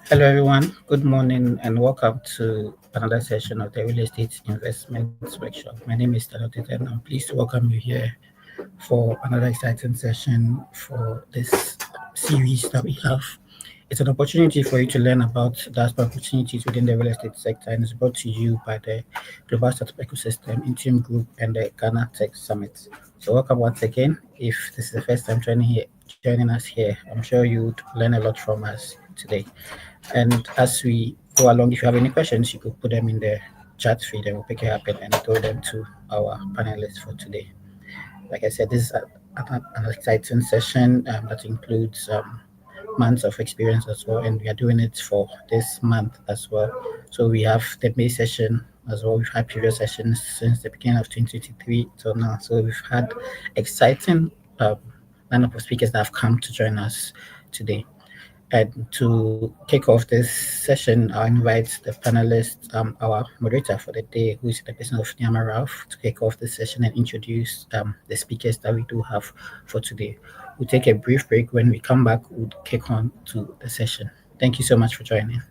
Hello, everyone. Good morning, and welcome to another session of the Real Estate Investments Workshop. My name is Tanote, and I'm pleased to welcome you here for another exciting session for this series that we have. It's an opportunity for you to learn about the opportunities within the real estate sector, and it's brought to you by the Global Startup Ecosystem, Intium Group, and the Ghana Tech Summit. So, welcome once again. If this is the first time joining us here, I'm sure you would learn a lot from us today. And as we go along, if you have any questions, you could put them in the chat feed and we'll pick it up and throw them to our panelists for today. Like I said, this is an exciting session that includes months of experience as well, and we are doing it for this month as well. So we have the May session as well. We've had previous sessions since the beginning of 2023 till now. So we've had exciting lineup of speakers that have come to join us today. And to kick off this session, I invite the panelists, our moderator for the day, who is the person of Nyama Ralph, to kick off this session and introduce the speakers that we do have for today. We'll take a brief break. When we come back, we'll kick on to the session. Thank you so much for joining.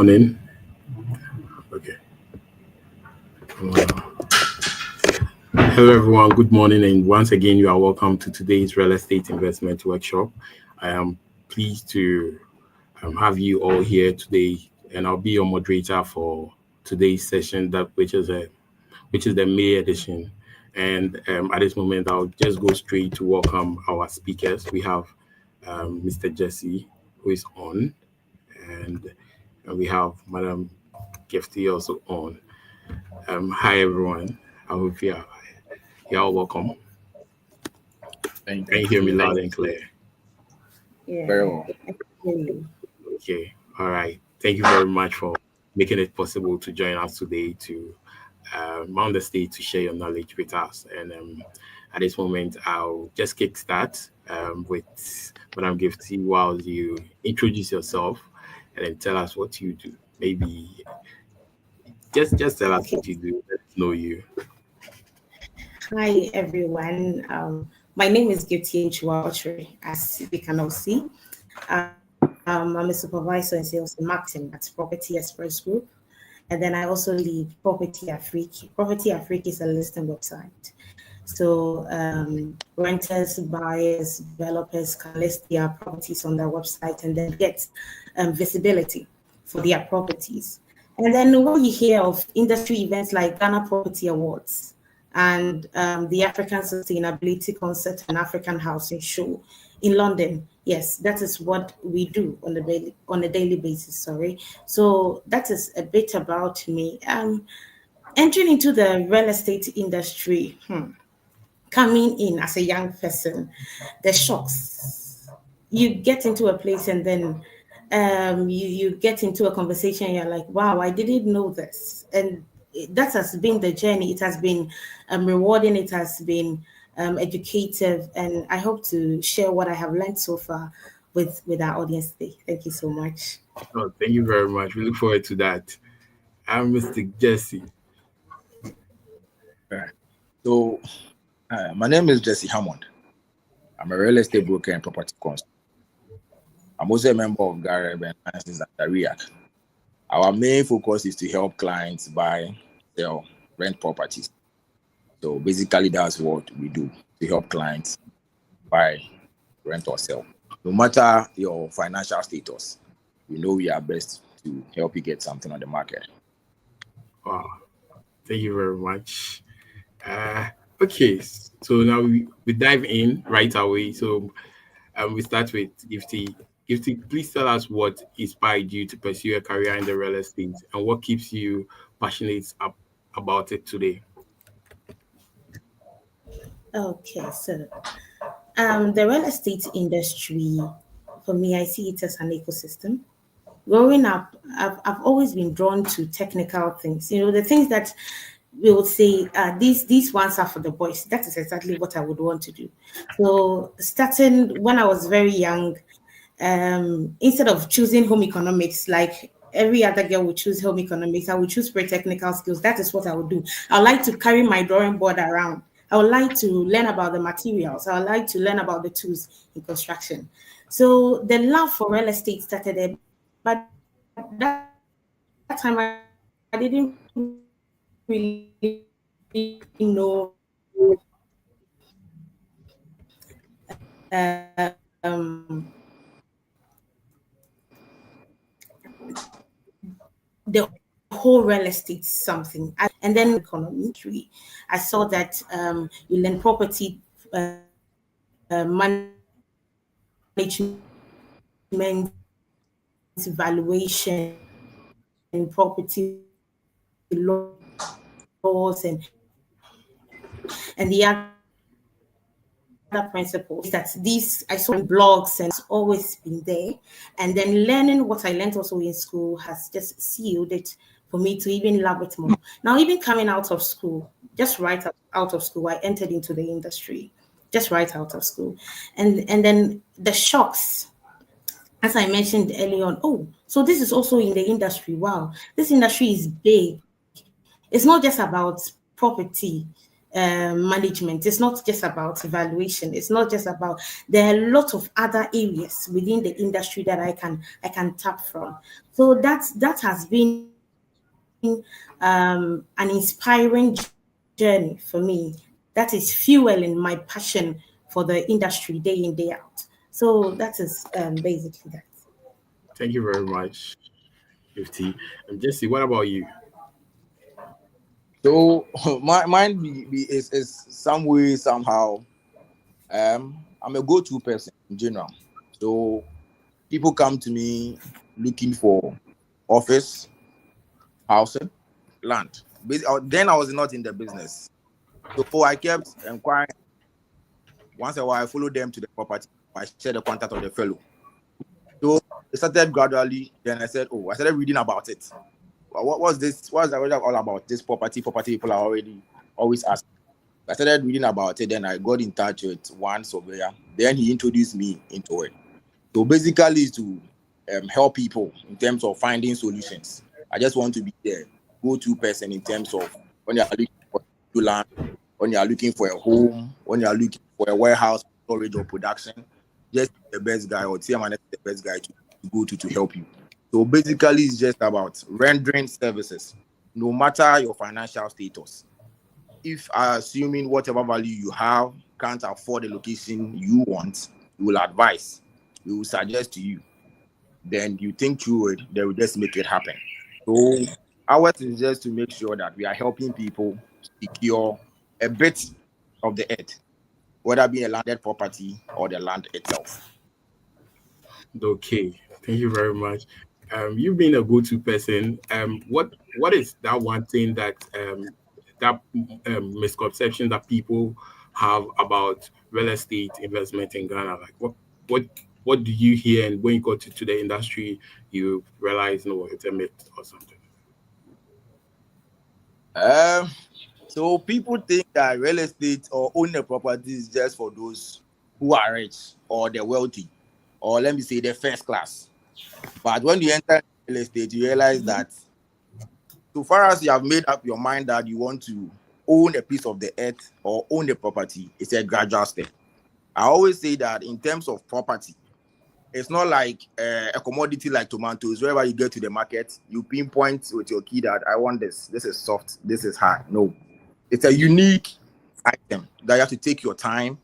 on in? Okay. Hello, everyone. Good morning. And once again, you are welcome to today's real estate investment workshop. I am pleased to have you all here today, and I'll be your moderator for today's session, which is the May edition. And at this moment, I'll just go straight to welcome our speakers. We have Mr. Jesse, who is on, and we have Madam Gifty also on. Hi, everyone. I hope you're all welcome. Can you hear me loud and clear? Yeah. Very well. Okay. All right. Thank you very much for making it possible to join us today to on the stage to share your knowledge with us. And at this moment, I'll just kickstart with Madam Gifty while you introduce yourself and then tell us what you do. Maybe just tell us what you do. Let us know you. Hi, everyone. My name is Gifty Nchua, as you can all see. I'm a supervisor in sales and marketing at Property Express Group. And then I also lead Property Afrique. Property Afrique is a listing website. So renters, buyers, developers can list their properties on their website and then get visibility for their properties. And then when you hear of industry events like Ghana Property Awards and the African Sustainability Concert and African Housing Show in London, yes, that is what we do on a daily basis. Sorry, so that is a bit about me. Entering into the real estate industry, coming in as a young person, the shocks. You get into a place and then you get into a conversation. You're like, wow, I didn't know this, and that has been the journey. It has been rewarding. It has been educative, and I hope to share what I have learned so far with our audience today. Thank you so much. Oh, thank you very much. We look forward to that. I'm Mr. Jesse. So, my name is Jesse Hammond. I'm a real estate broker and property consultant. I'm also a member of Gareb and Finances at REAC. Our main focus is to help clients buy, sell, rent properties. So basically, that's what we do, to help clients buy, rent, or sell. No matter your financial status, we are best to help you get something on the market. Wow. Thank you very much. Okay, so now we dive in right away. So we start with Gifty. Gifty, please tell us what inspired you to pursue a career in the real estate and what keeps you passionate about it today. Okay, so the real estate industry, for me, I see it as an ecosystem. Growing up, I've always been drawn to technical things. The things that we would say these ones are for the boys. That is exactly what I would want to do. So starting when I was very young, instead of choosing home economics like every other girl would choose home economics, I would choose pre-technical skills. That is what I would do. I would like to carry my drawing board around. I would like to learn about the materials. I would like to learn about the tools in construction. So the love for real estate started there. But that time I didn't really know the whole real estate something. And then economy, I saw that you learn property management, valuation, and property laws, and the other principles that these I saw in blogs and it's always been there. And then learning what I learned also in school has just sealed it for me to even love it more. Now, even coming out of school, just right out of school, I entered into the industry, just right out of school. And then the shocks, as I mentioned earlier on, oh, so this is also in the industry. Wow, this industry is big. It's not just about property. management. It's not just about valuation. It's not just about. There are a lot of other areas within the industry that I can tap from. So that has been an inspiring journey for me. That is fueling my passion for the industry day in day out. So that is basically that. Thank you very much, 50. And Jesse, what about you? So mine is some way somehow. I'm a go-to person in general. So people come to me looking for office, housing, land. Then I was not in the business. So I kept inquiring. Once a while, I followed them to the property. I shared the contact of the fellow. So it started gradually. Then I started reading about it. What was this? What is that all about? This property people are already always asking. I started reading about it. Then I got in touch with one surveyor. Then he introduced me into it. So basically, is to help people in terms of finding solutions. I just want to be the go-to person in terms of when you are looking for land, when you are looking for a home, when you are looking for a warehouse, storage or production. Just the best guy or TMN is the best guy to go to help you. So basically, it's just about rendering services, no matter your financial status. If assuming whatever value you have can't afford the location you want, we will advise, we will suggest to you. Then you think through it, they will just make it happen. So ours is just to make sure that we are helping people secure a bit of the earth, whether it be a landed property or the land itself. Okay, thank you very much. You being a go-to person, what is that one thing that misconception that people have about real estate investment in Ghana? Like what do you hear, and when you go to the industry, you realize no, it's a myth or something? So people think that real estate or owning a property is just for those who are rich or the wealthy, or let me say the first class. But when you enter real estate, you realize that so far as you have made up your mind that you want to own a piece of the earth or own the property, it's a gradual step. I always say that in terms of property, it's not like a commodity like tomatoes. Wherever you get to the market, you pinpoint with your key that I want this. This is soft. This is hard. No, it's a unique item that you have to take your time.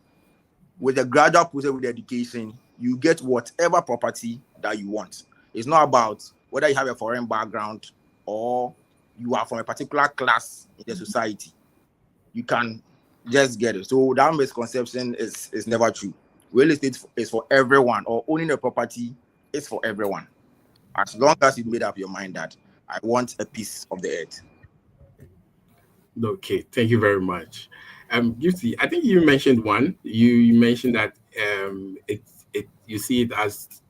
With a gradual process, with education, you get whatever property that you want. It's not about whether you have a foreign background or you are from a particular class in the society. You can just get it. So that misconception is never true. Real estate is for everyone, or owning a property is for everyone. As long as you made up your mind that I want a piece of the earth. Okay, thank you very much. You see, I think you mentioned one. You mentioned that you see it as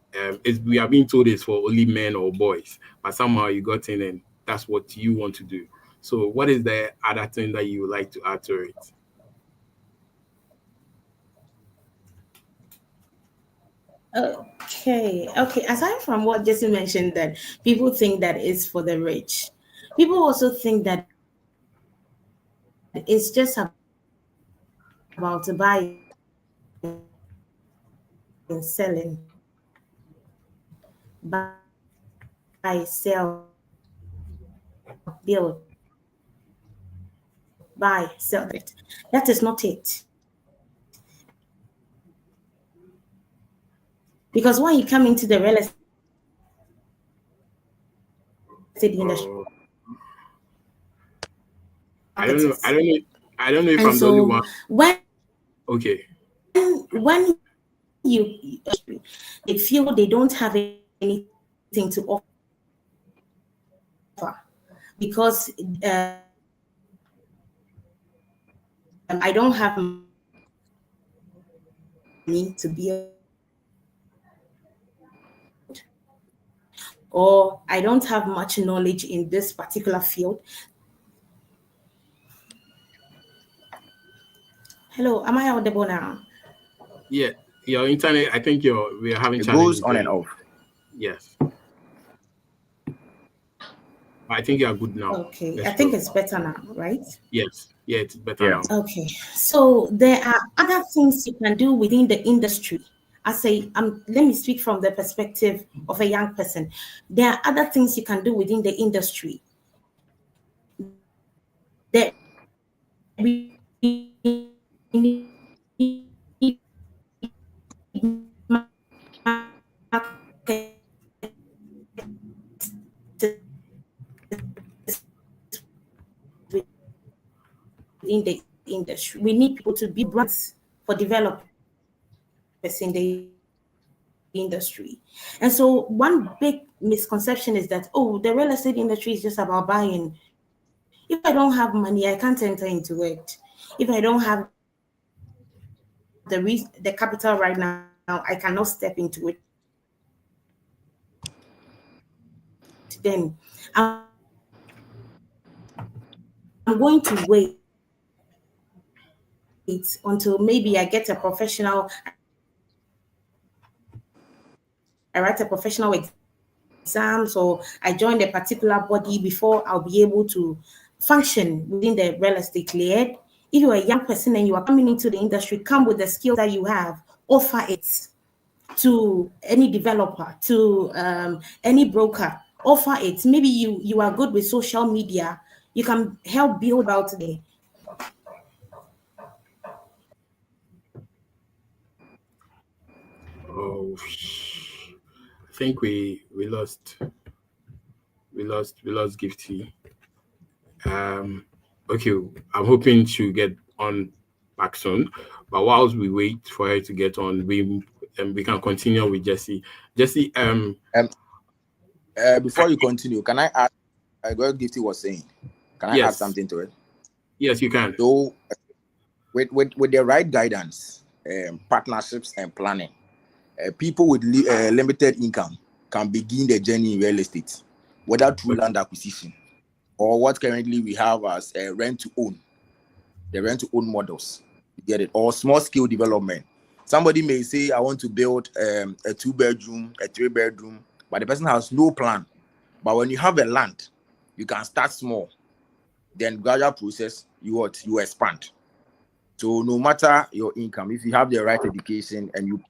we are being told it's for only men or boys, but somehow you got in and that's what you want to do. So, what is the other thing that you would like to add to it? Okay. Aside from what Jesse mentioned, that people think that it's for the rich, people also think that it's just about buying and selling, buy, sell, build, buy, sell it. That is not it. Because when you come into the real estate industry, I don't know. I don't know if and I'm the only one. when Okay. when you they feel they don't have anything to offer because I don't have money to build, or I don't have much knowledge in this particular field. Hello, am I audible now? Yeah, your internet. I think we are having It challenges. goes on and off. Yes. I think you are good now. Okay, Let's I think go. it's better now, right? Yes. Yeah, it's better Yeah. now. Okay, so there are other things you can do within the industry. I say, let me speak from the perspective of a young person. There are other things you can do within the industry. That we within the industry. We need people to be brands for developers in the industry. And so one big misconception is that, oh, the real estate industry is just about buying. If I don't have money, I can't enter into it. If I don't have the capital right now, I cannot step into it. Then I'm going to wait until maybe I get a professional, I write a professional exams, or I join a particular body before I'll be able to function within the real estate layered. If you're a young person and you are coming into the industry, come with the skills that you have, offer it to any developer, to any broker, offer it. Maybe you are good with social media, you can help build out the. Oh, I think we lost Gifty. Okay, I'm hoping to get on back soon. But whilst we wait for her to get on, we can continue with Jesse. Jesse, Before you continue, can I add what Gifty was saying? Can I add yes. something to it? Yes, you can. So with the right guidance, partnerships and planning, people with limited income can begin the journey in real estate, whether through land acquisition or what currently we have as rent to own, the rent to own models. You get it? Or small scale development. Somebody may say, I want to build a 2-bedroom, a 3-bedroom, but the person has no plan. But when you have a land, you can start small. Then gradual process, you expand. So no matter your income, if you have the right education and you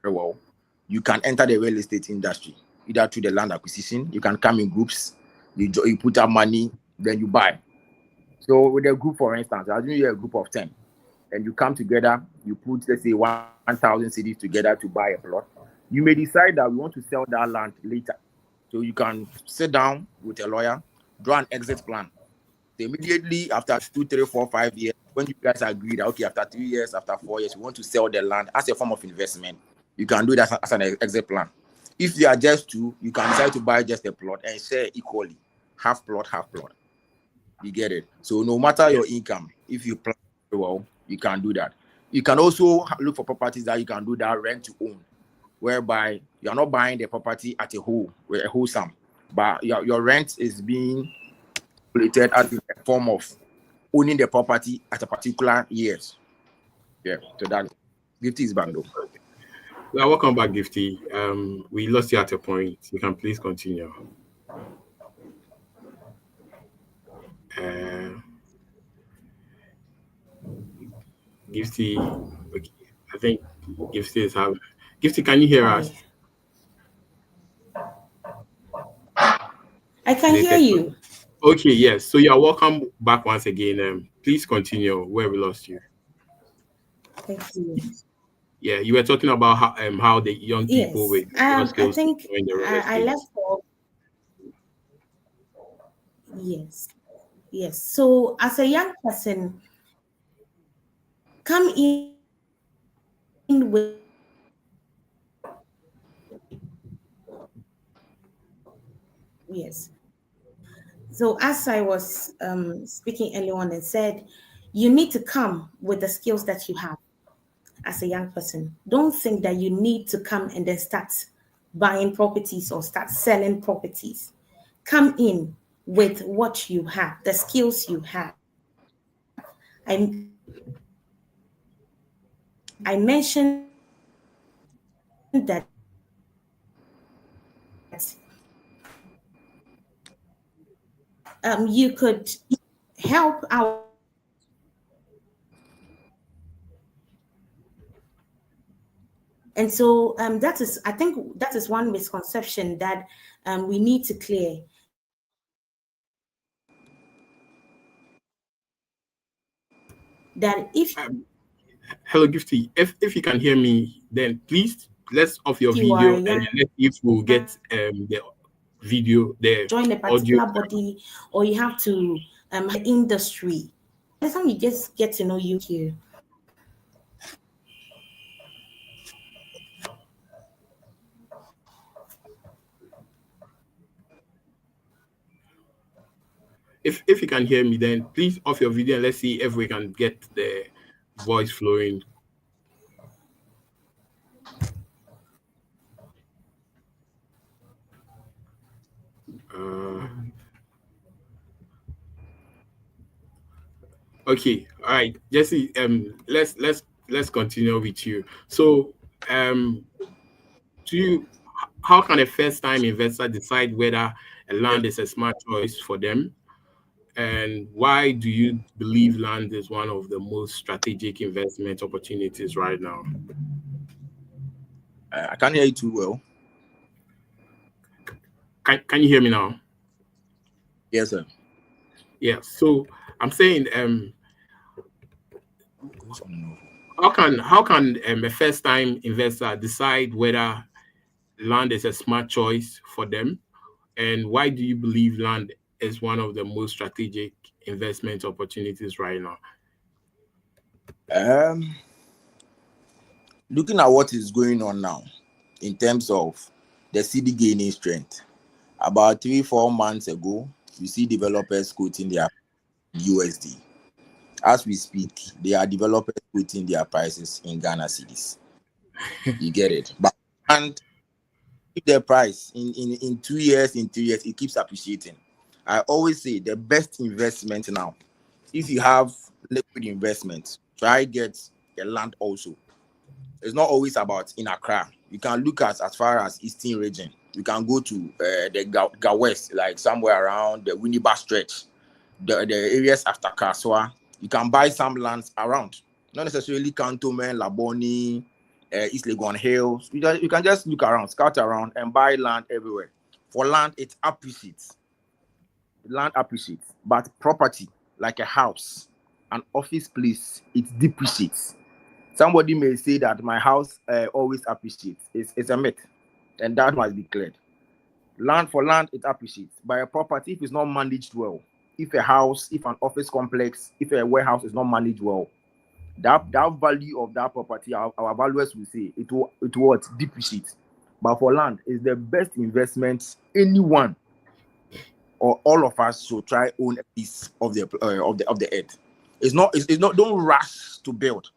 very well, you can enter the real estate industry, either through the land acquisition. You can come in groups, you put up money, then you buy. So with a group, for instance, I you're a group of 10, and you come together, you put, let's say, 1,000 cedis together to buy a plot. You may decide that we want to sell that land later. So you can sit down with a lawyer, draw an exit plan. So immediately after 2, 3, 4, 5 years, when you guys agree that, okay, after 3 years, after 4 years, you want to sell the land as a form of investment, you can do that as an exit plan. If they are just two, you can decide to buy just a plot and share equally, half plot, half plot. You get it? So no matter your income, if you plan well, you can do that. You can also look for properties that you can do that rent to own, whereby you are not buying the property at a whole sum, but your rent is being created as a form of owning the property at a particular years. Yeah, so that Gifty is back though. Well, welcome back, Gifty. We lost you at a point. You can please continue. Gifty, okay. I think Gifty is having. Gifty, can you hear us? I can hear you. Okay, yes. So you are welcome back once again. Please continue where we lost you. Thank you. Yeah, you were talking about how the young people with I skills think join the real estate. I left off. Yes. So as a young person, come in with yes. So as I was speaking earlier on and said, you need to come with the skills that you have as a young person. Don't think that you need to come and then start buying properties or start selling properties. Come in with what you have, the skills you have. I mentioned that you could help our and so that is, I think that is one misconception that we need to clear. That if Hello, Gifty. If you can hear me, then please let's off your you video are and young, let's see if we'll get the video, the join a audio. particular body, or you have to industry. That's how you just get to know you here. If you can hear me, then please off your video and let's see if we can get the voice flowing. Okay, all right, Jesse. Let's continue with you. So, how can a first-time investor decide whether a land is a smart choice for them? And why do you believe land is one of the most strategic investment opportunities right now? I can't hear you too well. Can you hear me now? Yes, sir. Yeah. So I'm saying, how can a first-time investor decide whether land is a smart choice for them? And why do you believe land is one of the most strategic investment opportunities right now? Looking at what is going on now in terms of the cedi gaining strength, about 3-4 months ago, you see developers quoting their USD. As we speak, there are developers quoting their prices in Ghana cedis. You get it? But and if the price in 2 years, in 3 years, it keeps appreciating. I always say the best investment now, if you have liquid investment, try get a land also. It's not always about in Accra. You can look at as far as Eastern region. You can go to the Ga West, like somewhere around the Winneba stretch, the areas after Kaswa. You can buy some lands around, not necessarily Cantonment, Laboni, East Legon Hills. You can just look around, scout around, and buy land everywhere. For land, it appreciates. Land appreciates, but property like a house, an office place, it depreciates. Somebody may say that my house always appreciates. It's a myth, and that must be cleared. Land for land, it appreciates. But a property, if it's not managed well, if a house, if an office complex, if a warehouse is not managed well, that value of that property, our valuers will say it will depreciate. But for land, it's the best investment anyone or all of us should try own a piece of the earth. It's not. Don't rush to build.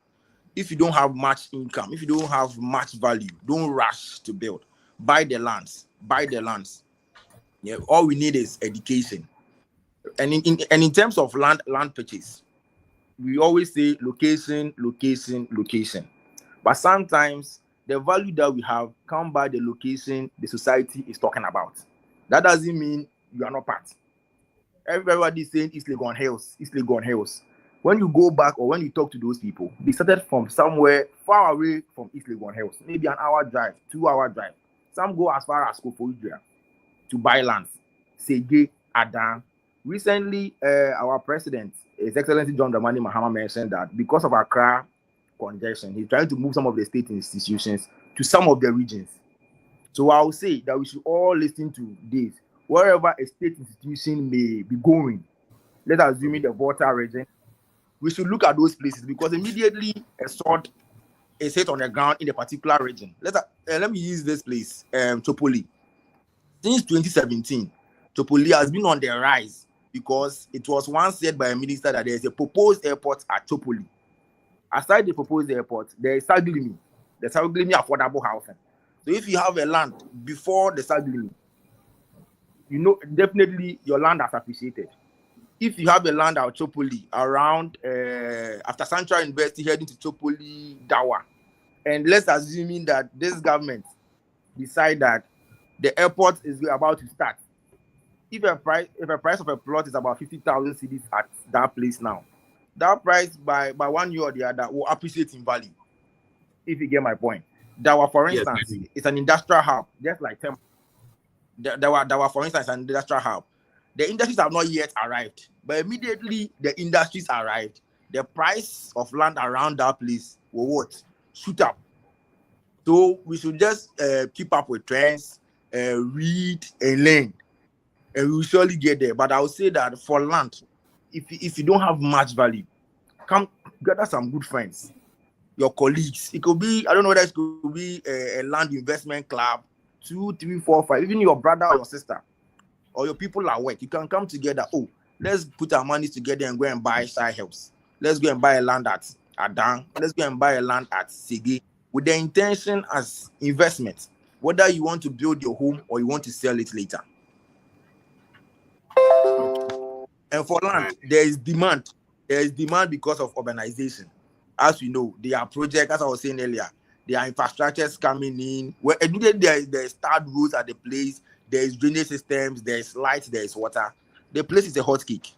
If you don't have much income, if you don't have much value, don't rush to build. Buy the lands. Yeah, all we need is education. And in terms of land purchase, we always say location. But sometimes the value that we have come by the location the society is talking about. That doesn't mean you are not part. Everybody is saying East Legon Hills. When you go back or when you talk to those people, they started from somewhere far away from East Legon Hills, maybe an hour drive, 2-hour drive. Some go as far as Koforidua to buy lands. Sege, Adan. Recently, our president, His Excellency John Dramani Mahama, mentioned that because of Accra congestion, he's trying to move some of the state institutions to some of the regions. So I will say that we should all listen to this. Wherever a state institution may be going, let's assume in the Volta region, we should look at those places because immediately a sword is hit on the ground in a particular region. Let me use this place, Chopoli. Since 2017, Chopoli has been on the rise because it was once said by a minister that there is a proposed airport at Chopoli. Aside the proposed airport, there is Saglimi, the Saglimi affordable housing. So if you have a land before the Saglimi, you know definitely your land has appreciated. If you have a land at Chopoli around after Central University heading to Chopoli, Dawa, and let's assume that this government decide that the airport is about to start, if a price of a plot is about 50,000 cedis at that place now, that price by 1 year or the other will appreciate in value. If you get my point. Dawa, for Yes, instance, it's an industrial hub, just like Temple. Dawa, for instance, an industrial hub. The industries have not yet arrived, but immediately the industries arrived, the price of land around that place will what? Shoot up. So we should just keep up with trends, read and learn, and we will surely get there. But I would say that for land, if you don't have much value, come gather some good friends, your colleagues. It could be, I don't know whether it could be a land investment club, 2, 3, 4, 5, even your brother or your sister or your people at work. You can come together. Oh, let's put our money together and go and buy side house. Let's go and buy a land at Adang. Let's go and buy a land at Sege with the intention as investment, whether you want to build your home or you want to sell it later. And for land, there is demand. There is demand because of urbanization. As we know, there are projects, as I was saying earlier, there are infrastructures coming in. Where there's tarred roads at the place, there is drainage systems, there is light, there is water. The place is a hot cake.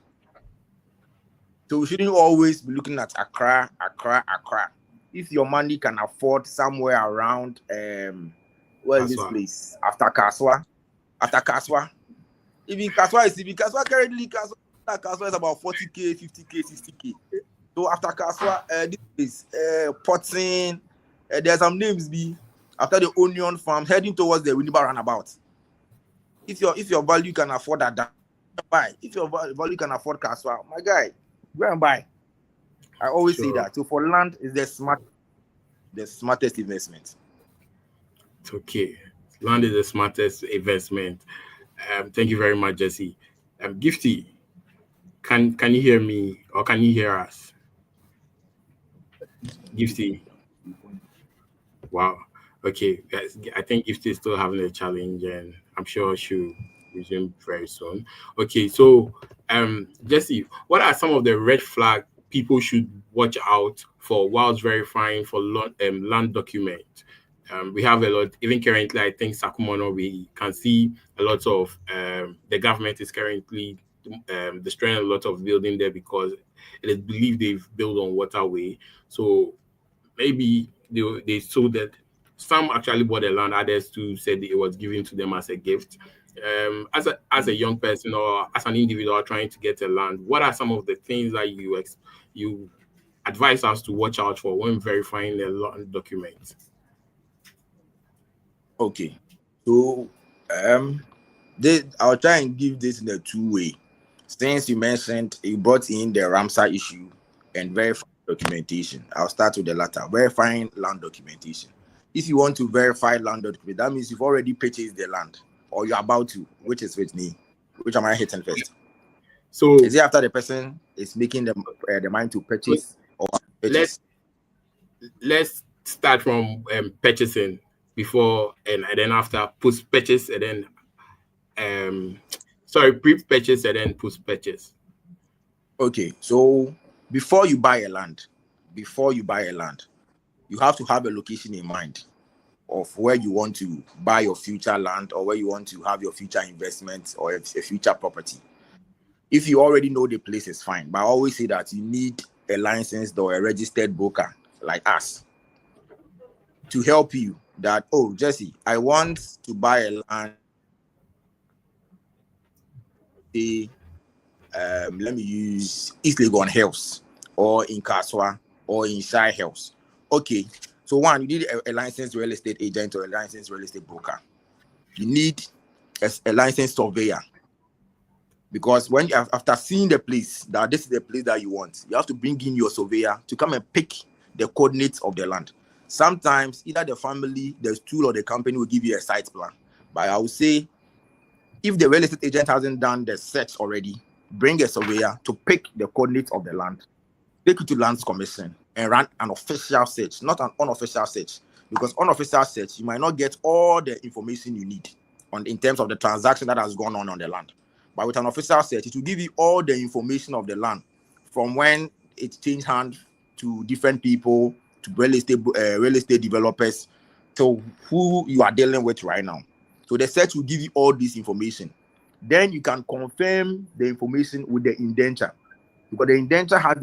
So we shouldn't always be looking at Accra. If your money can afford somewhere around, where is this place? After Kaswa. If Kaswa currently, Kaswa is about 40K, 50K, 60K. So after Kaswa, this is Potting. There's some names be after the Onion Farm, heading towards the Winneba roundabout. If your value can afford that, buy. If your value can afford Kaswa, my guy, go and buy. I always say that. So for land is the smartest investment. Okay, land is the smartest investment. Thank you very much, Jesse. Gifty, can you hear me or can you hear us? Gifty. Wow. Okay, guys, I think Gifty is still having a challenge, and I'm sure she'll resume very soon. Okay, so Jesse, what are some of the red flag people should watch out for whilst verifying for land document? We have a lot, even currently, I think Sakumono, we can see a lot of the government is currently destroying a lot of building there because it is believed they've built on waterway. So maybe they sold that. Some actually bought the land, others too said it was given to them as a gift. As a young person or as an individual trying to get a land, what are some of the things that you advise us to watch out for when verifying the land documents? Okay, so I'll try and give this in a two-way. Since you mentioned you brought in the Ramsar issue and verifying documentation, I'll start with the latter, verifying land documentation. If you want to verify land document, that means you've already purchased the land or you're about to, which is with me. Which am I hitting first? So is it after the person is making the mind to purchase or purchase? Let's start from purchasing before and then after post-purchase and then pre-purchase and then post-purchase. Okay, so before you buy a land, you have to have a location in mind of where you want to buy your future land or where you want to have your future investment or a future property. If you already know the place, is fine. But I always say that you need a licensed or a registered broker like us to help you that, oh, Jesse, I want to buy a land. Let me use East Legon Hills or in Kaswa or in Shire Hills. Okay, so one, you need a licensed real estate agent or a licensed real estate broker. You need a licensed surveyor because when you after seeing the place that this is the place that you want, you have to bring in your surveyor to come and pick the coordinates of the land. Sometimes either the family, the school, or the company will give you a site plan. But I would say if the real estate agent hasn't done the search already, bring a surveyor to pick the coordinates of the land, take it to Lands Commission and run an official search, not an unofficial search. Because unofficial search, you might not get all the information you need in terms of the transaction that has gone on the land. But with an official search, it will give you all the information of the land from when it changed hands to different people, to real estate developers, to who you are dealing with right now. So the search will give you all this information. Then you can confirm the information with the indenture, because the indenture has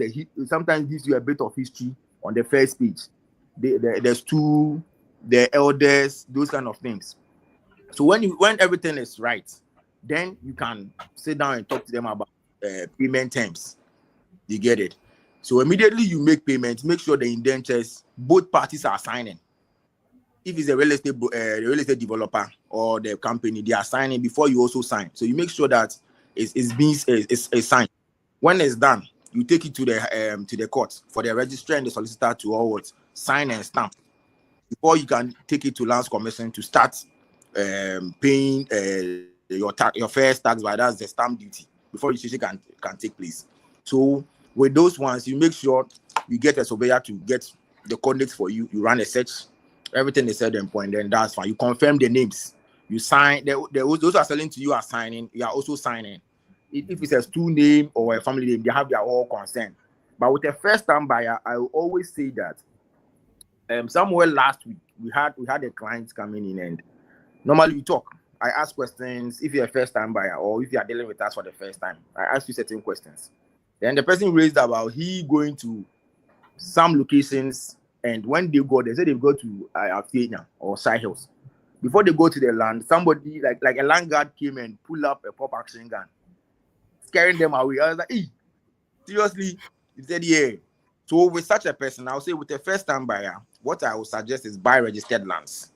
sometimes gives you a bit of history on the first page. There's two, the elders, those kind of things. So when everything is right, then you can sit down and talk to them about payment terms. You get it? So immediately you make payments, make sure the indentures, both parties are signing. If it's a real estate developer or the company, they are signing before you also sign. So you make sure that it's signed. When it's done, you take it to the court for the registrar and the solicitor to always sign and stamp before you can take it to Lands Commission to start paying your first tax, but that's the stamp duty before registration can take place. So with those ones, you make sure you get a surveyor to get the coordinates for you. You run a search, everything is set in point, then that's fine. You confirm the names, you sign. Those who are selling to you are signing. You are also signing. If it says two name or a family name, they have their all consent. But with a first-time buyer, I will always say that somewhere last week we had a client coming in, and normally we talk. I ask questions. If you're a first-time buyer or if you are dealing with us for the first time, I ask you certain questions. Then the person raised about he going to some locations, and when they go, they say they go to Afiena or Side Hills. Before they go to the land, somebody like a land guard came and pulled up a pop action gun, scaring them away. I was like, hey, seriously? He said, yeah. So with such a person, I'll say with a first-time buyer, what I would suggest is buy registered lands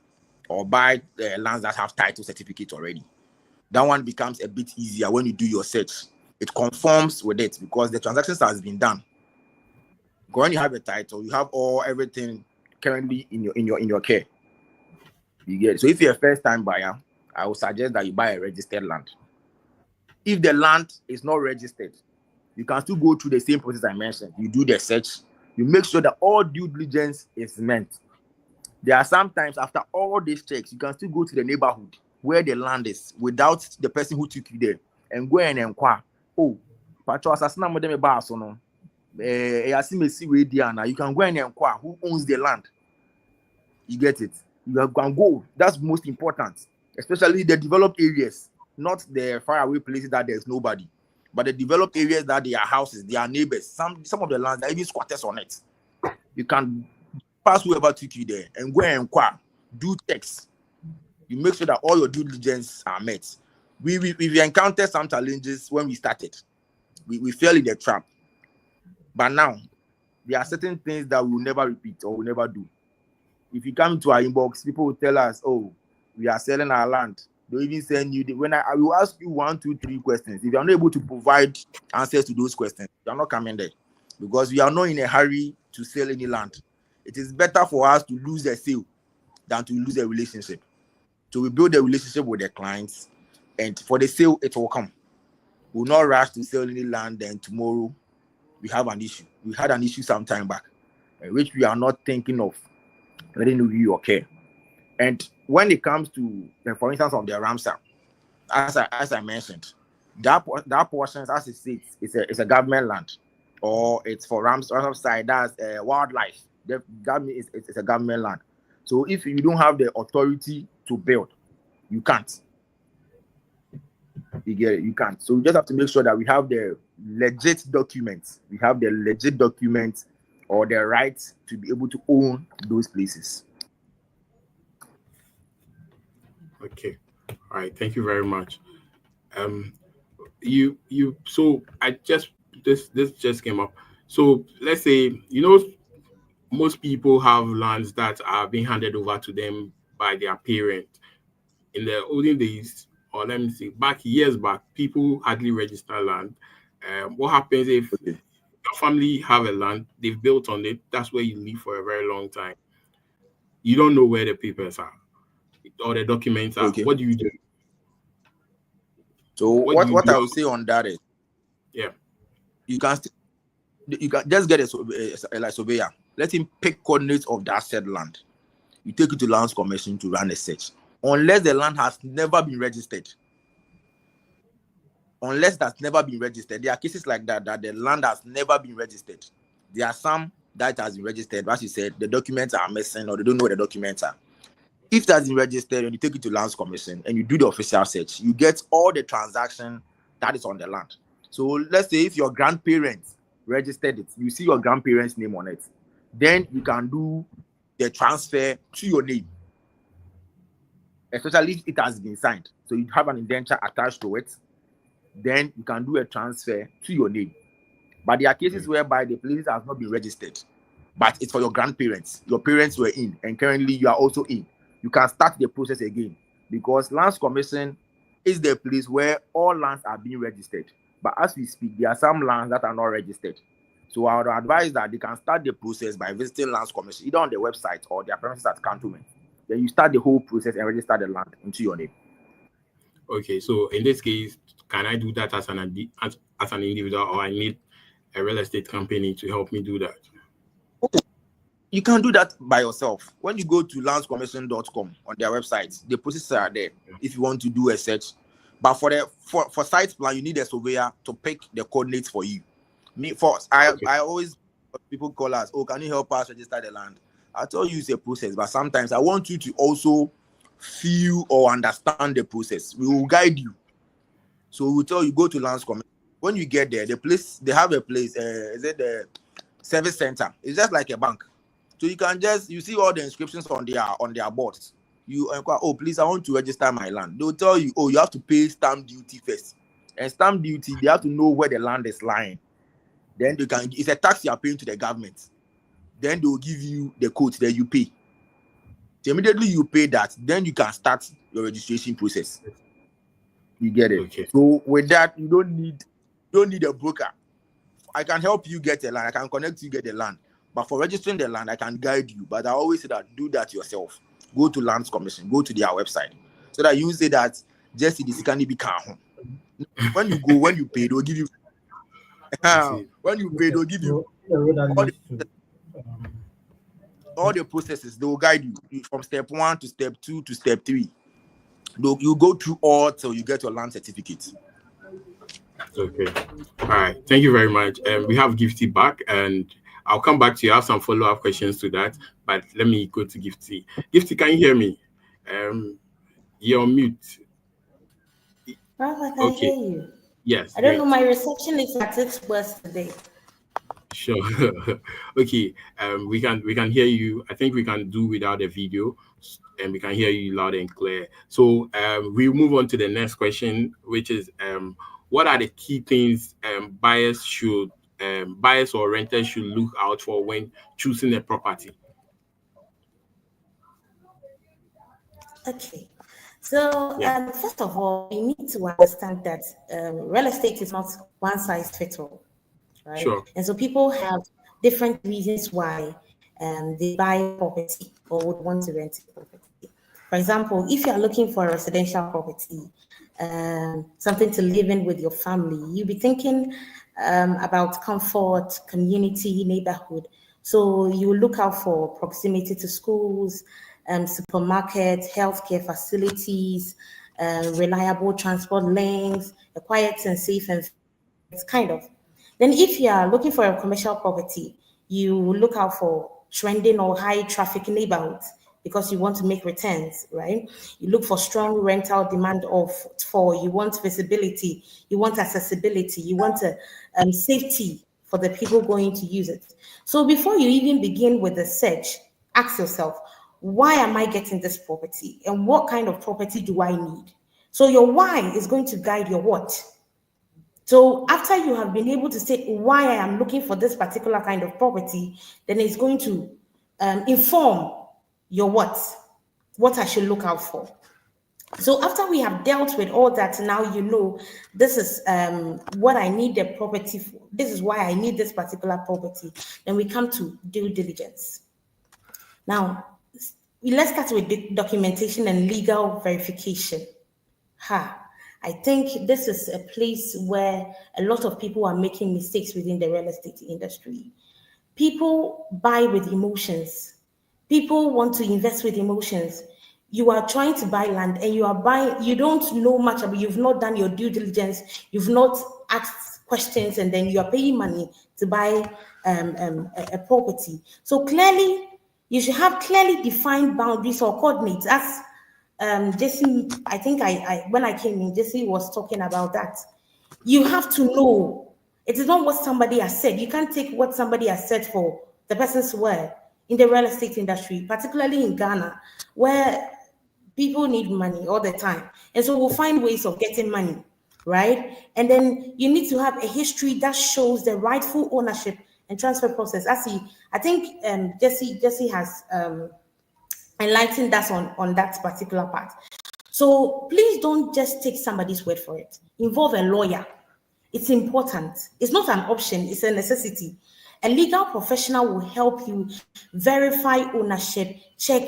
or buy lands that have title certificate already. That one becomes a bit easier when you do your search. It conforms with it because the transactions has been done. When you have a title, you have everything currently in your care. You get it? So if you're a first-time buyer, I would suggest that you buy a registered land. If the land is not registered, you can still go through the same process I mentioned. You do the search, you make sure that all due diligence is met. There are sometimes after all these checks, you can still go to the neighborhood where the land is without the person who took you there and go and inquire. Oh, Patrol assassin, you can go and inquire who owns the land. You get it? You can go. That's most important, especially the developed areas, not the faraway places that there's nobody, but the developed areas that there are houses, there are neighbors. Some of the lands, there are even squatters on it. You can pass whoever took you there and go and inquire, do checks. You make sure that all your due diligence are met. We encountered some challenges when we started. We fell in the trap. But now, there are certain things that we will never repeat or will never do. If you come to our inbox, people will tell us, oh, we are selling our land. They'll even send you, I will ask you 1, 2, 3 questions. If you're not able to provide answers to those questions, you're not coming there. Because we are not in a hurry to sell any land. It is better for us to lose a sale than to lose a relationship. So we build a relationship with the clients, and for the sale, it will come. We will not rush to sell any land, then tomorrow we have an issue. We had an issue some time back, which we are not thinking of letting you okay. And when it comes to, for instance, of the Ramsar, as I mentioned, that portion, as it says, it's a government land, or it's for Ramsar side, that's wildlife. That means it's a government land. So if you don't have the authority to build, you can't. You get it? You can't. So we just have to make sure that we have the legit documents. We have the legit documents or the right to be able to own those places. Okay. All right. Thank you very much. So I just this just came up. So let's say, most people have lands that are being handed over to them by their parent. In the olden days, or let me see, years back, people hardly register land. What happens if your family have a land, they've built on it, that's where you live for a very long time. You don't know where the papers are or the documents are. Okay. What do you do? So what I would say on that is, you can just get a surveyor. Let him pick coordinates of that said land. You take it to Lands Commission to run a search. Unless the land has never been registered. Unless that's never been registered. There are cases like that the land has never been registered. There are some that has been registered. As you said, the documents are missing or they don't know where the documents are. If that's been registered and you take it to Lands Commission and you do the official search, you get all the transaction that is on the land. So let's say if your grandparents registered it, you see your grandparents' name on it, then you can do the transfer to your name, especially if it has been signed. So you have an indenture attached to it, then you can do a transfer to your name. But there are cases whereby the place has not been registered, but it's for your grandparents. Your parents were in, and currently you are also in. You can start the process again, because Lands Commission is the place where all lands are being registered. But as we speak, there are some lands that are not registered. So I would advise that they can start the process by visiting Lands Commission, either on the website or their premises at cantonment. Then you start the whole process and register the land into your name. Okay, so in this case, can I do that as an individual, or I need a real estate company to help me do that? You can do that by yourself. When you go to landscommission.com on their website, the processes are there if you want to do a search. But for site plan, you need a surveyor to pick the coordinates for you. I always, people call us, oh, can you help us register the land? I tell you it's a process, but sometimes I want you to also feel or understand the process. We will guide you. So we'll tell you, go to Lands Commission. When you get there, the place, they have a place, is it the service center? It's just like a bank. So you can you see all the inscriptions on their boards. You inquire, oh, please, I want to register my land. They'll tell you, oh, you have to pay stamp duty first. And stamp duty, they have to know where the land is lying. Then it's a tax you are paying to the government. Then they will give you the code that you pay. So immediately you pay that, then you can start your registration process. You get it? Okay. So with that, you don't need a broker. I can help you get a land. I can connect you get the land. But for registering the land, I can guide you. But I always say that do that yourself. Go to Lands Commission. Go to their website. So that you say that just this can be calm. When you pay, they'll give you. When you pay, they'll give you all the processes. They will guide you from step 1 to step 2 to step 3. You go through all till you get your land certificate. Okay. All right. Thank you very much. We have Gifty back, and I'll come back to you. I have some follow-up questions to that, but let me go to Gifty. Gifty, can you hear me? You're on mute. Well, I can hear you. Yes. I don't know. My reception is at its worst today. Sure. Okay. We can hear you. I think we can do without the video, and we can hear you loud and clear. So we'll move on to the next question, which is what are the key things buyers or renters should look out for when choosing a property? Okay. So first of all, we need to understand that real estate is not one size fits all, right? Sure. And so people have different reasons why they buy property or would want to rent property. For example, if you are looking for a residential property, something to live in with your family, you'll be thinking about comfort, community, neighborhood. So you look out for proximity to schools, supermarkets, healthcare facilities, reliable transport links, a quiet and safe and kind of. Then if you are looking for a commercial property, you look out for trending or high traffic neighborhoods because you want to make returns, right? You look for strong rental demand you want visibility, you want accessibility, you want safety for the people going to use it. So before you even begin with the search, ask yourself, why am I getting this property? And what kind of property do I need? So your why is going to guide your what. So after you have been able to say why I am looking for this particular kind of property, then it's going to inform your what I should look out for. So after we have dealt with all that, now you know this is what I need the property for. This is why I need this particular property. Then we come to due diligence. Now, let's start with documentation and legal verification. I think this is a place where a lot of people are making mistakes within the real estate industry. People buy with emotions. People want to invest with emotions. You are trying to buy land and you don't know much about, you've not done your due diligence, you've not asked questions, and then you are paying money to buy a property. So clearly, You should have clearly defined boundaries or coordinates. As Jesse, I think I when I came in, Jesse was talking about that. You have to know. It is not what somebody has said. You can't take what somebody has said for the person's word in the real estate industry, particularly in Ghana, where people need money all the time. And so we'll find ways of getting money, right? And then you need to have a history that shows the rightful ownership and transfer process. I think Jesse has enlightened us on that particular part. So please don't just take somebody's word for it. Involve a lawyer. It's important. It's not an option, it's a necessity. A legal professional will help you verify ownership, check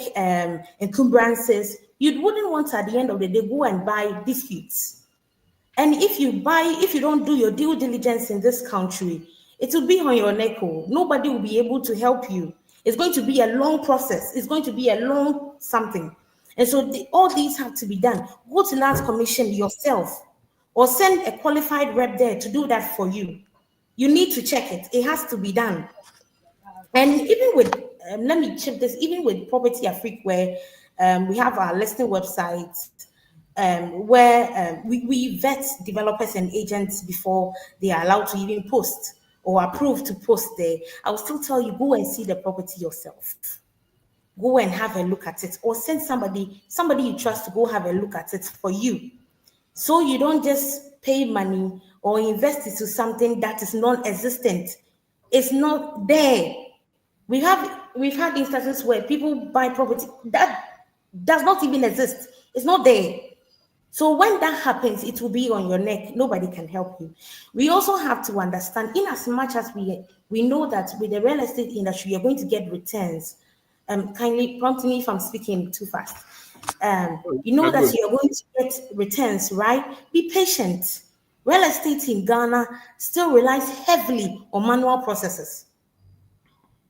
encumbrances. You wouldn't want to, at the end of the day, go and buy disputes. And if you don't do your due diligence in this country, it will be on your neck. Nobody will be able to help you. It's going to be a long process. It's going to be a long something. And so all these have to be done. Go to Lands Commission yourself or send a qualified rep there to do that for you. You need to check it. It has to be done. And even with, let me check this, even with Property Afrique, where we have our listing website, where we vet developers and agents before they are allowed to even post or approved to post there. I will still tell you, go and see the property yourself. Go and have a look at it, or send somebody you trust to go have a look at it for you. So you don't just pay money or invest into something that is non-existent. It's not there. We've had instances where people buy property that does not even exist. It's not there. So when that happens, it will be on your neck. Nobody can help you. We also have to understand, in as much as we know that with the real estate industry, you're going to get returns. Kindly prompt me if I'm speaking too fast. You know that you're going to get returns, right? Be patient. Real estate in Ghana still relies heavily on manual processes.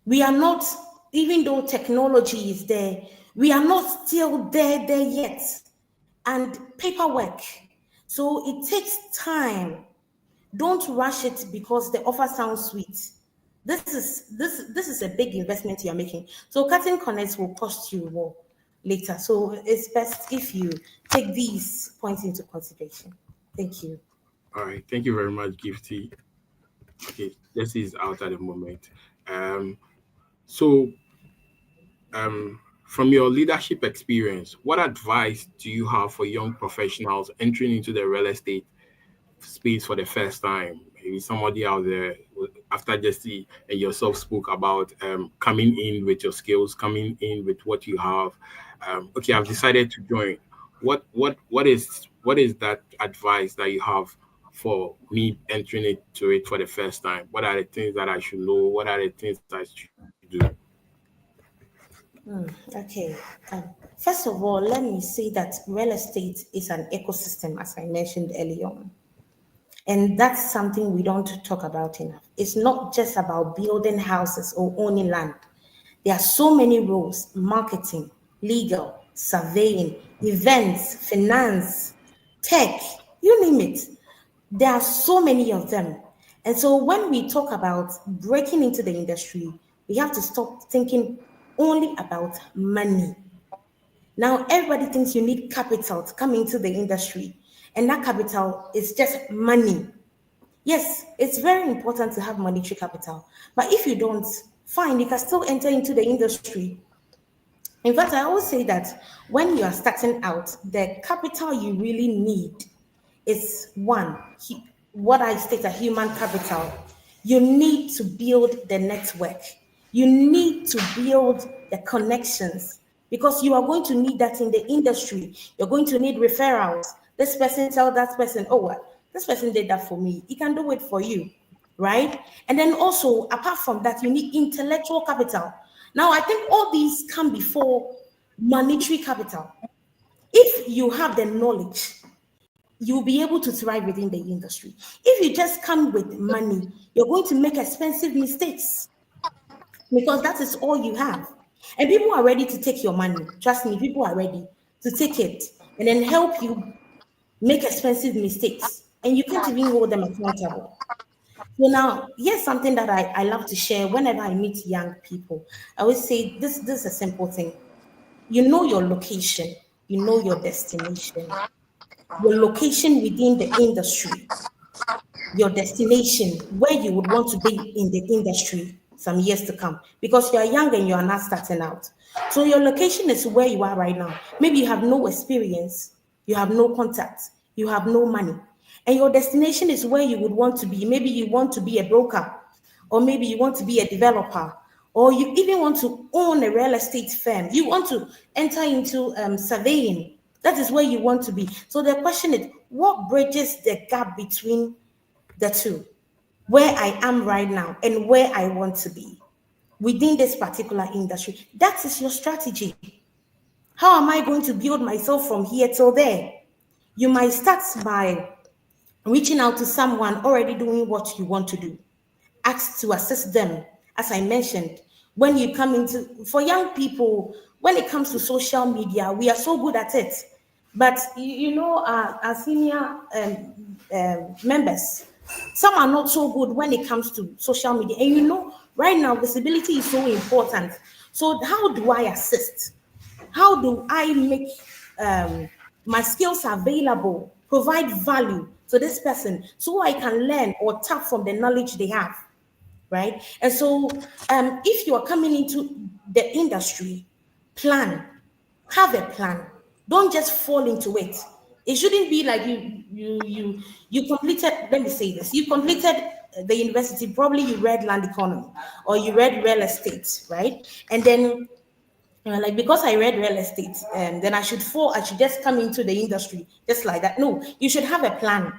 We are not, even though technology is there, we are not still there yet. And paperwork. So it takes time. Don't rush it because the offer sounds sweet. This is a big investment you're making. So cutting connects will cost you more later. So it's best if you take these points into consideration. Thank you. All right. Thank you very much, Gifty. Okay, this is out at the moment. From your leadership experience, what advice do you have for young professionals entering into the real estate space for the first time? Maybe somebody out there, after Jesse and yourself spoke about coming in with your skills, coming in with what you have. Okay, I've decided to join. What is that advice that you have for me entering into it for the first time? What are the things that I should know? What are the things that I should do? Okay. First of all, let me say that real estate is an ecosystem, as I mentioned earlier on. And that's something we don't talk about enough. It's not just about building houses or owning land. There are so many roles: marketing, legal, surveying, events, finance, tech, you name it. There are so many of them. And so when we talk about breaking into the industry, we have to stop thinking only about money. Now, everybody thinks you need capital to come into the industry, and that capital is just money. Yes, it's very important to have monetary capital, but if you don't, fine, you can still enter into the industry. In fact, I always say that when you are starting out, the capital you really need is one, what I state, a human capital. You need to build the network. You need to build the connections, because you are going to need that in the industry. You're going to need referrals. This person tell that person, oh, well, this person did that for me. He can do it for you, right? And then also, apart from that, you need intellectual capital. Now, I think all these come before monetary capital. If you have the knowledge, you'll be able to thrive within the industry. If you just come with money, you're going to make expensive mistakes, because that is all you have. And people are ready to take your money. Trust me, people are ready to take it and then help you make expensive mistakes. And you can't even hold them accountable. So now, here's something that I love to share whenever I meet young people. I always say this is a simple thing. You know your location, you know your destination, your location within the industry, your destination, where you would want to be in the industry some years to come, because you are young and you are not starting out. So your location is where you are right now. Maybe you have no experience, you have no contacts, you have no money, and your destination is where you would want to be. Maybe you want to be a broker, or maybe you want to be a developer, or you even want to own a real estate firm. You want to enter into surveying. That is where you want to be. So the question is, what bridges the gap between the two, where I am right now and where I want to be within this particular industry? That is your strategy. How am I going to build myself from here till there? You might start by reaching out to someone already doing what you want to do. Ask to assist them. As I mentioned, when you come into, for young people, when it comes to social media, we are so good at it. But you know, our senior members, some are not so good when it comes to social media. And you know, right now, visibility is so important. So, how do I assist? How do I make my skills available, provide value to this person so I can learn or tap from the knowledge they have? Right? And so, if you are coming into the industry, plan, have a plan. Don't just fall into it. It shouldn't be like you completed. Let me say this: you completed the university. Probably you read land economy or you read real estate, right? And then like, because I read real estate, then I should just come into the industry just like that. No, you should have a plan.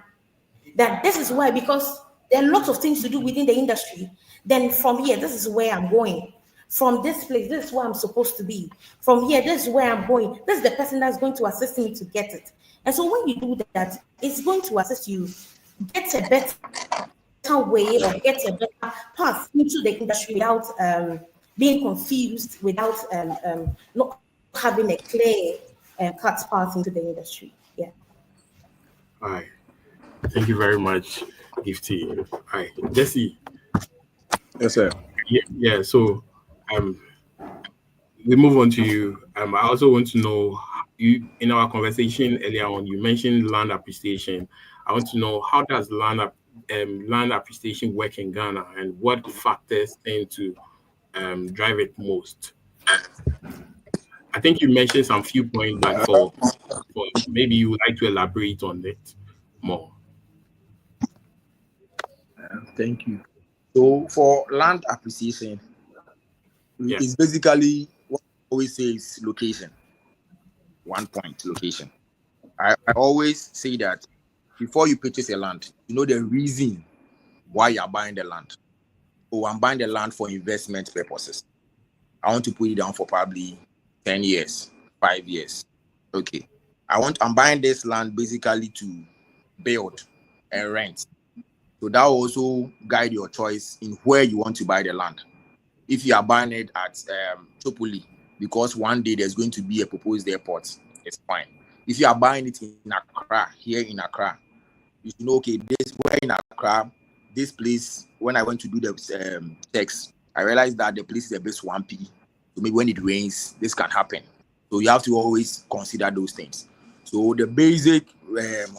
That this is why, because there are lots of things to do within the industry. Then from here, this is where I'm going. From this place, this is where I'm supposed to be. From here, this is where I'm going. This is the person that's going to assist me to get it. And so when you do that, it's going to assist you get a better way or get a better path into the industry without being confused, without not having a clear cut path into the industry. Yeah. All right. Thank you very much, Gifty. All right, Jesse. Yes, sir. Yeah. So, we move on to you. I also want to know, you in our conversation earlier on, you mentioned land appreciation. I want to know, how does land appreciation work in Ghana, and what factors tend to drive it most? I think you mentioned some few points, but for maybe you would like to elaborate on it more. Thank you. So for land appreciation, Yeah. it's basically what I always say is location. 1 point, location. I always say that before you purchase a land, you know the reason why you're buying the land. Oh, I'm buying the land for investment purposes. I want to put it down for probably 10 years, 5 years. Okay. I'm buying this land basically to build and rent. So that will also guide your choice in where you want to buy the land. If you are buying it at Tripoli, because one day there's going to be a proposed airport, it's fine. If you are buying it in Accra, here in Accra, you know, okay, this where in Accra, this place, when I went to do the checks, I realized that the place is a bit swampy. So maybe when it rains, this can happen. So you have to always consider those things. So the basic,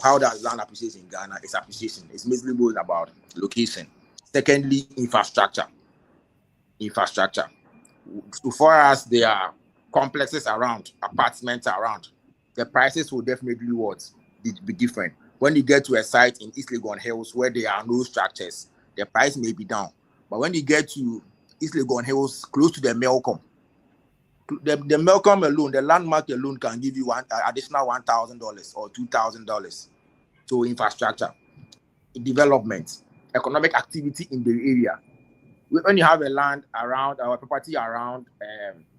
how does land appreciation in Ghana is appreciation. It's basically about location. Secondly, infrastructure. So far as there are complexes around, apartments around, the prices will definitely be different. When you get to a site in East Legon Hills where there are no structures, the price may be down. But when you get to East Legon Hills, close to the Melcom, the Melcom alone, the landmark alone can give you additional $1,000 or $2,000. So infrastructure, development, economic activity in the area. When you have a land around our property around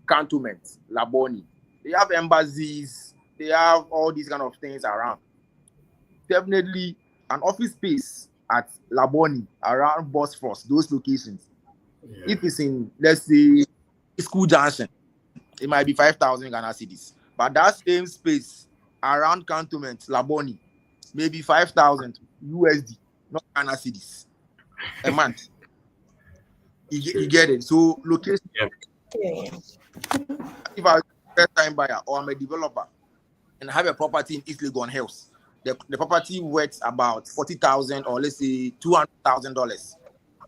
cantonments, Laboni, they have embassies, they have all these kind of things around. Definitely an office space at Laboni around Bosphorus, those locations. Yeah. If it's in, let's say, School Junction, it might be 5,000 Ghana cedis. But that same space around cantonments, Laboni, maybe 5,000 USD, not Ghana cedis. a month. You get it. So location. Yeah. If I'm a first-time buyer or I'm a developer and I have a property in East Legon Hills, the property worth about $40,000 or let's say $200,000.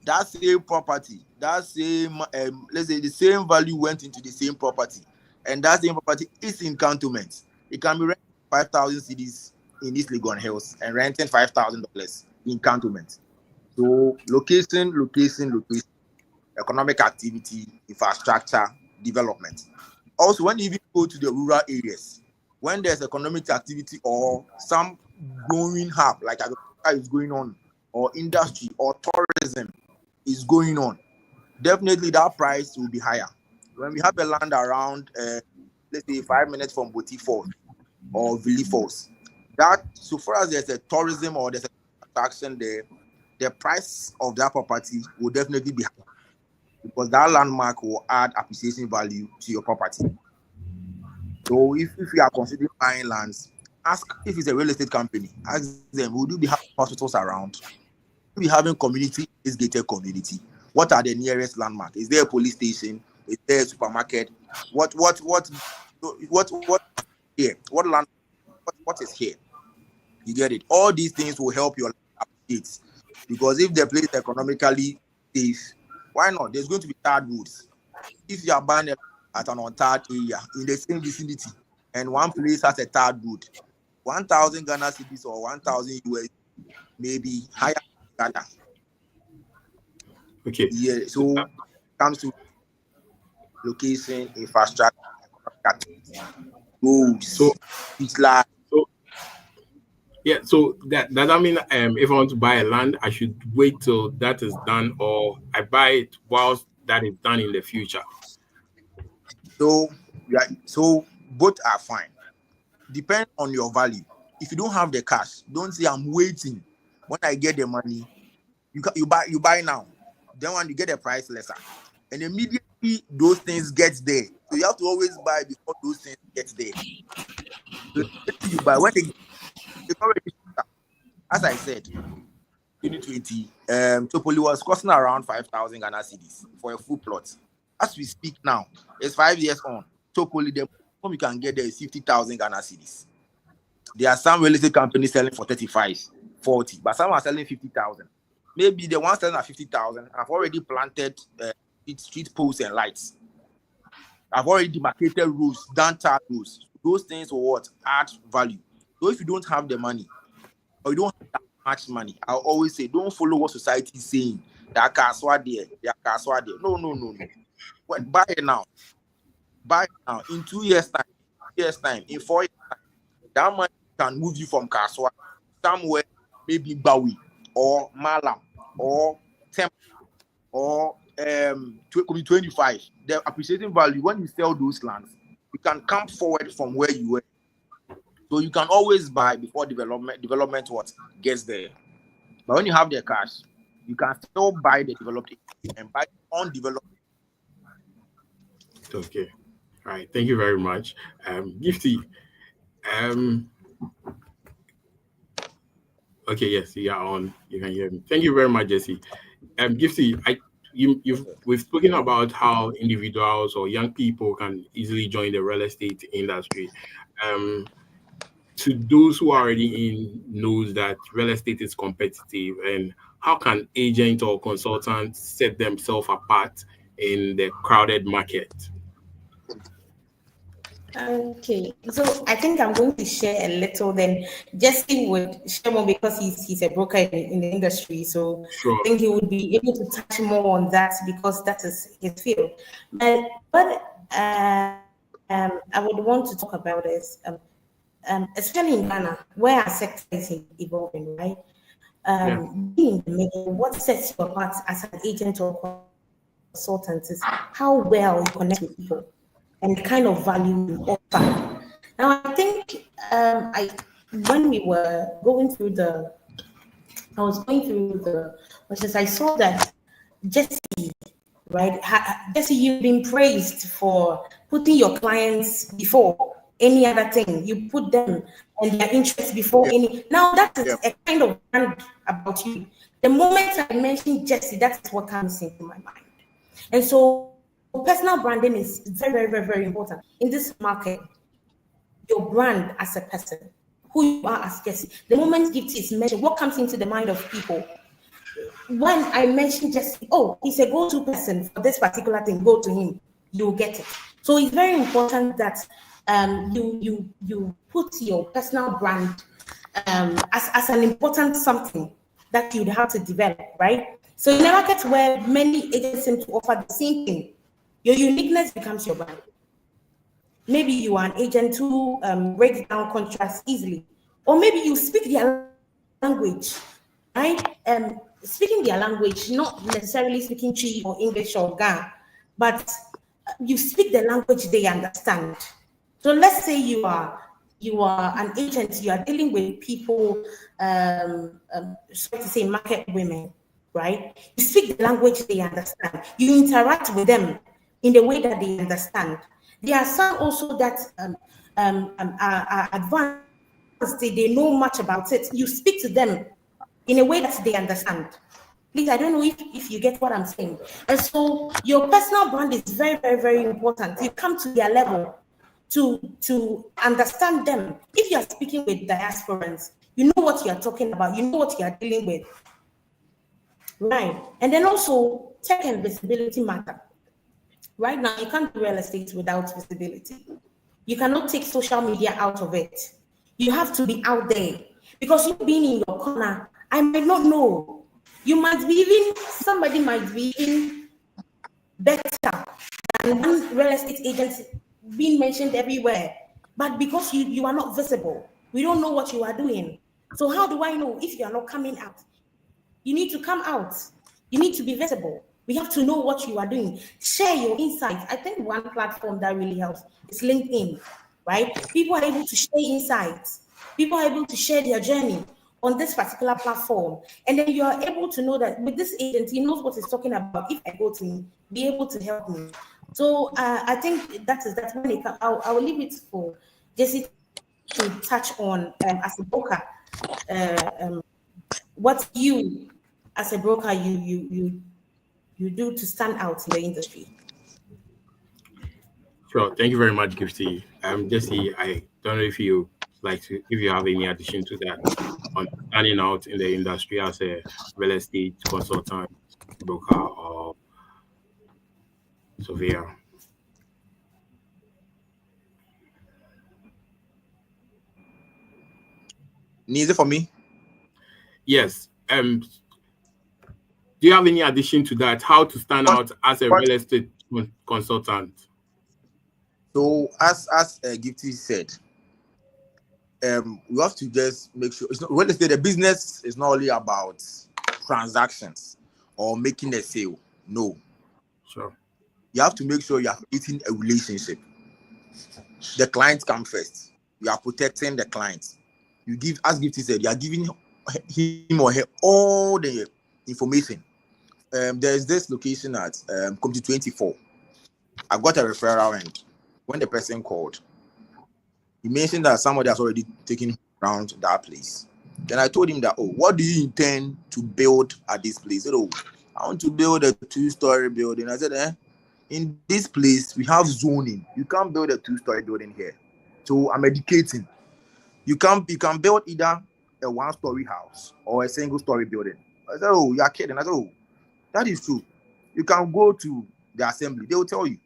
That same property, that same let's say the same value went into the same property, and that same property is in cantonment. It can be rented 5,000 cedis in East Legon Hills and renting $5,000 in cantonment. So location, economic activity, infrastructure, development. Also, when you even go to the rural areas, when there's economic activity or some growing hub like agriculture is going on, or industry or tourism is going on, definitely that price will be higher. When we have a land around, let's say 5 minutes from Boti Falls or Vili Falls, that so far as there's a tourism or there's a attraction there, the price of that property will definitely be higher because that landmark will add appreciation value to your property. So if you are considering buying lands, ask if it's a real estate company. Ask them, would you be having hospitals around? Will you be having community, is gated community? What are the nearest landmark? Is there a police station? Is there a supermarket? What here? What land? What is here? You get it? All these things will help your appreciate. Because if the place is economically safe, why not? There's going to be tarred roads. If you are buying at an untarred area in the same vicinity, and one place has a tarred road, 1,000 Ghana cedis or 1,000 US, maybe higher than Ghana. Okay. Yeah. So it comes to location, infrastructure, roads. So it's like. Yeah, so that mean if I want to buy a land, I should wait till that is done, or I buy it whilst that is done in the future. So both are fine. Depend on your value. If you don't have the cash, don't say I'm waiting. When I get the money, you buy now. Then when you get the price lesser, and immediately those things get there. So you have to always buy before those things get there. So you buy when it's already, as I said, 2020, Topoli was costing around 5,000 Ghana cedis for a full plot. As we speak now, it's 5 years on. Topoli, the minimum you can get there is 50,000 Ghana cedis. There are some real estate companies selling for 35, 40, but some are selling 50,000. Maybe the ones selling at 50,000 have already planted street posts and lights. I've already demarcated roads, done tar roads. Those things will what? Add value. So if you don't have the money, or you don't have that much money, I'll always say, don't follow what society is saying. That caswa there, that caswa there. No. Well, buy it now. Buy it now. In 2 years' time, in 4 years' time, that money can move you from Kaswa somewhere, maybe Bawi or Malam or Temple or 25. The appreciating value when you sell those lands, you can come forward from where you were. So you can always buy before development what gets there. But when you have the cash, you can still buy the developed and buy undeveloped. Okay. All right. Thank you very much. Gifty. Okay, yes, you are on. You can hear me. Thank you very much, Jesse. Gifty, we've spoken about how individuals or young people can easily join the real estate industry. To those who are already in knows that real estate is competitive, and how can agent or consultant set themselves apart in the crowded market? Okay, so I think I'm going to share a little. Then Jesse would share more because he's a broker in the industry. So Sure. I think he would be able to touch more on that because that is his field. But I would want to talk about is, especially in Ghana, where our sector is evolving, right? Being in the middle, what sets you apart as an agent or consultant is how well you connect with people and the kind of value you offer. Now, I think when we were going through I saw that Jesse, right? Jesse, you've been praised for putting your clients before. any other thing. You put them and their interests before any. Now that is a kind of brand about you. The moment I mention Jesse, that's what comes into my mind. And so personal branding is very, very, very, very important in this market. Your brand as a person, who you are as Jesse. The moment Gifty is mentioned, what comes into the mind of people? When I mention Jesse, oh, he's a go-to person for this particular thing, go to him, you'll get it. So it's very important that you put your personal brand as an important something that you'd have to develop, right? So in a market where many agents seem to offer the same thing, your uniqueness becomes your brand. Maybe you are an agent who breaks down contracts easily, or maybe you speak their language, right? Speaking their language, not necessarily speaking Chi or English or Ga, but you speak the language they understand. So let's say you are an agent, you are dealing with people, sorry to say market women, right? You speak the language they understand. You interact with them in the way that they understand. There are some also that are advanced, they know much about it. You speak to them in a way that they understand. Please, I don't know if you get what I'm saying. And so your personal brand is very, very, very important. You come to their level to understand them. If you are speaking with diasporans, you know what you are talking about, you know what you are dealing with. Right. And then also tech and visibility matter. Right now, you can't do real estate without visibility. You cannot take social media out of it. You have to be out there, because you being in your corner, I might not know. You might be even, somebody might be even better than one real estate agent being mentioned everywhere. But because you are not visible, we don't know what you are doing. So how do I know if you are not coming out? You need to come out. You need to be visible. We have to know what you are doing. Share your insights. I think one platform that really helps is LinkedIn, right? People are able to share insights. People are able to share their journey on this particular platform. And then you are able to know that with this agent, he knows what he's talking about. If I go to him, be able to help me. So I think that's when it comes. I will leave it for Jesse to touch on as a broker. What you, as a broker, you do to stand out in the industry. Sure. Thank you very much, Gifty. Jesse, I don't know if you have any addition to that on standing out in the industry as a real estate consultant, broker, or surveyor. Needs it for me? Yes. Do you have any addition to that? How to stand out as a real estate consultant? So, as Gifty said, we have to just make sure it's not real estate. The business is not only about transactions or making a sale. No. Sure. You have to make sure you are creating a relationship. The client comes first. You are protecting the client. You give, as Gifty said, you are giving him or her all the information. There's this location at Community 24. I got a referral, and when the person called, he mentioned that somebody has already taken around that place. Then I told him that, oh, what do you intend to build at this place? He said, oh, I want to build a 2-story building. I said, in this place, we have zoning. You can't build a 2-story building here. So I'm educating. You can build either a 1-story house or a single-story building. I said, oh, you're kidding. I said, oh, that is true. You can go to the assembly. They will tell you.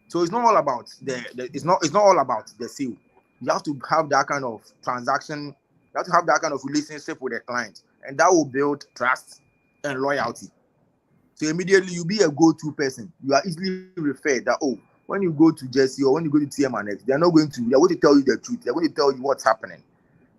So it's not all about it's not all about the sale. You have to have that kind of transaction. You have to have that kind of relationship with the client, and that will build trust and loyalty. So immediately you'll be a go-to person. You are easily referred that, oh, when you go to Jesse or when you go to TMNX, they're going to tell you the truth. They're going to tell you what's happening.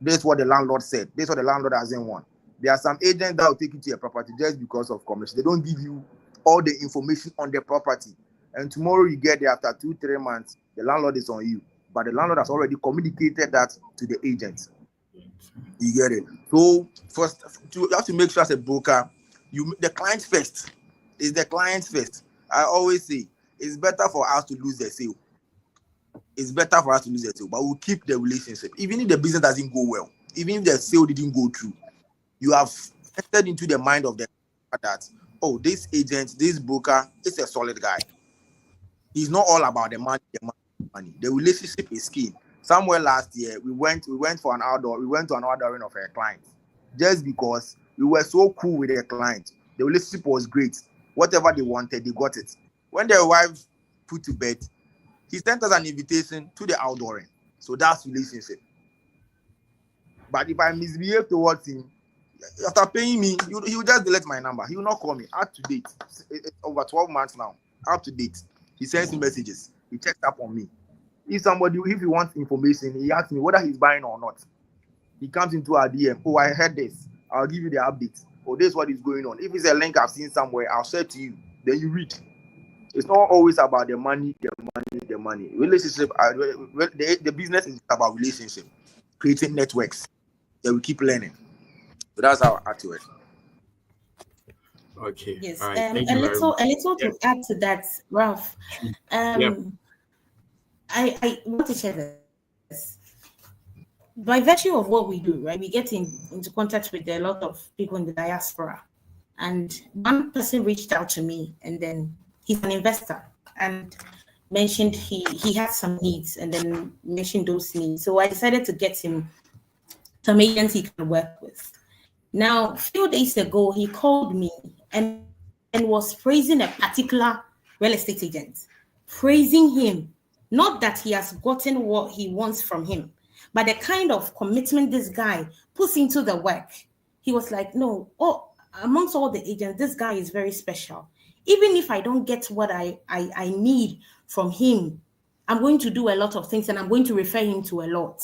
This is what the landlord said. This is what the landlord doesn't want. There are some agents that will take you to your property just because of commission. They don't give you all the information on the property. And tomorrow you get there after 2-3 months, the landlord is on you. But the landlord has already communicated that to the agent. You get it? So first, you have to make sure as a broker, the client first. It's the client first. I always say it's better for us to lose the sale it's better for us to lose the sale, but we'll keep the relationship. Even if the business doesn't go well, even if the sale didn't go through, you have entered into the mind of the that, oh, this agent, this broker is a solid guy. He's not all about the money, the money, the money. The relationship is key. Somewhere last year, we went to an outdooring of a client just because we were so cool with the client. The relationship was great. Whatever they wanted, they got it. When their wife put to bed, he sent us an invitation to the outdooring. So that's relationship. But if I misbehave towards him, after paying me, he will just delete my number. He will not call me. Up to date. It's over 12 months now. Up to date. He sends me messages. He checks up on me. If he wants information, he asks me whether he's buying or not. He comes into our DM. Oh, I heard this. I'll give you the update. Oh, this is what is going on. If it's a link I've seen somewhere, I'll share to you. Then you read. It's not always about the money, the money, the money. Relationship, the business is about relationship, creating networks that we keep learning. So that's how I do it. Okay. Yes. Right. A little to add to that, Ralph. I want to share this. By virtue of what we do, right, we get into contact with a lot of people in the diaspora. And one person reached out to me, and then he's an investor and mentioned he had some needs, and then mentioned those needs. So I decided to get him some agents he can work with. Now, a few days ago, he called me and was praising a particular real estate agent, praising him, not that he has gotten what he wants from him, but the kind of commitment this guy puts into the work. He was like, no, amongst all the agents, this guy is very special. Even if I don't get what I need from him, I'm going to do a lot of things, and I'm going to refer him to a lot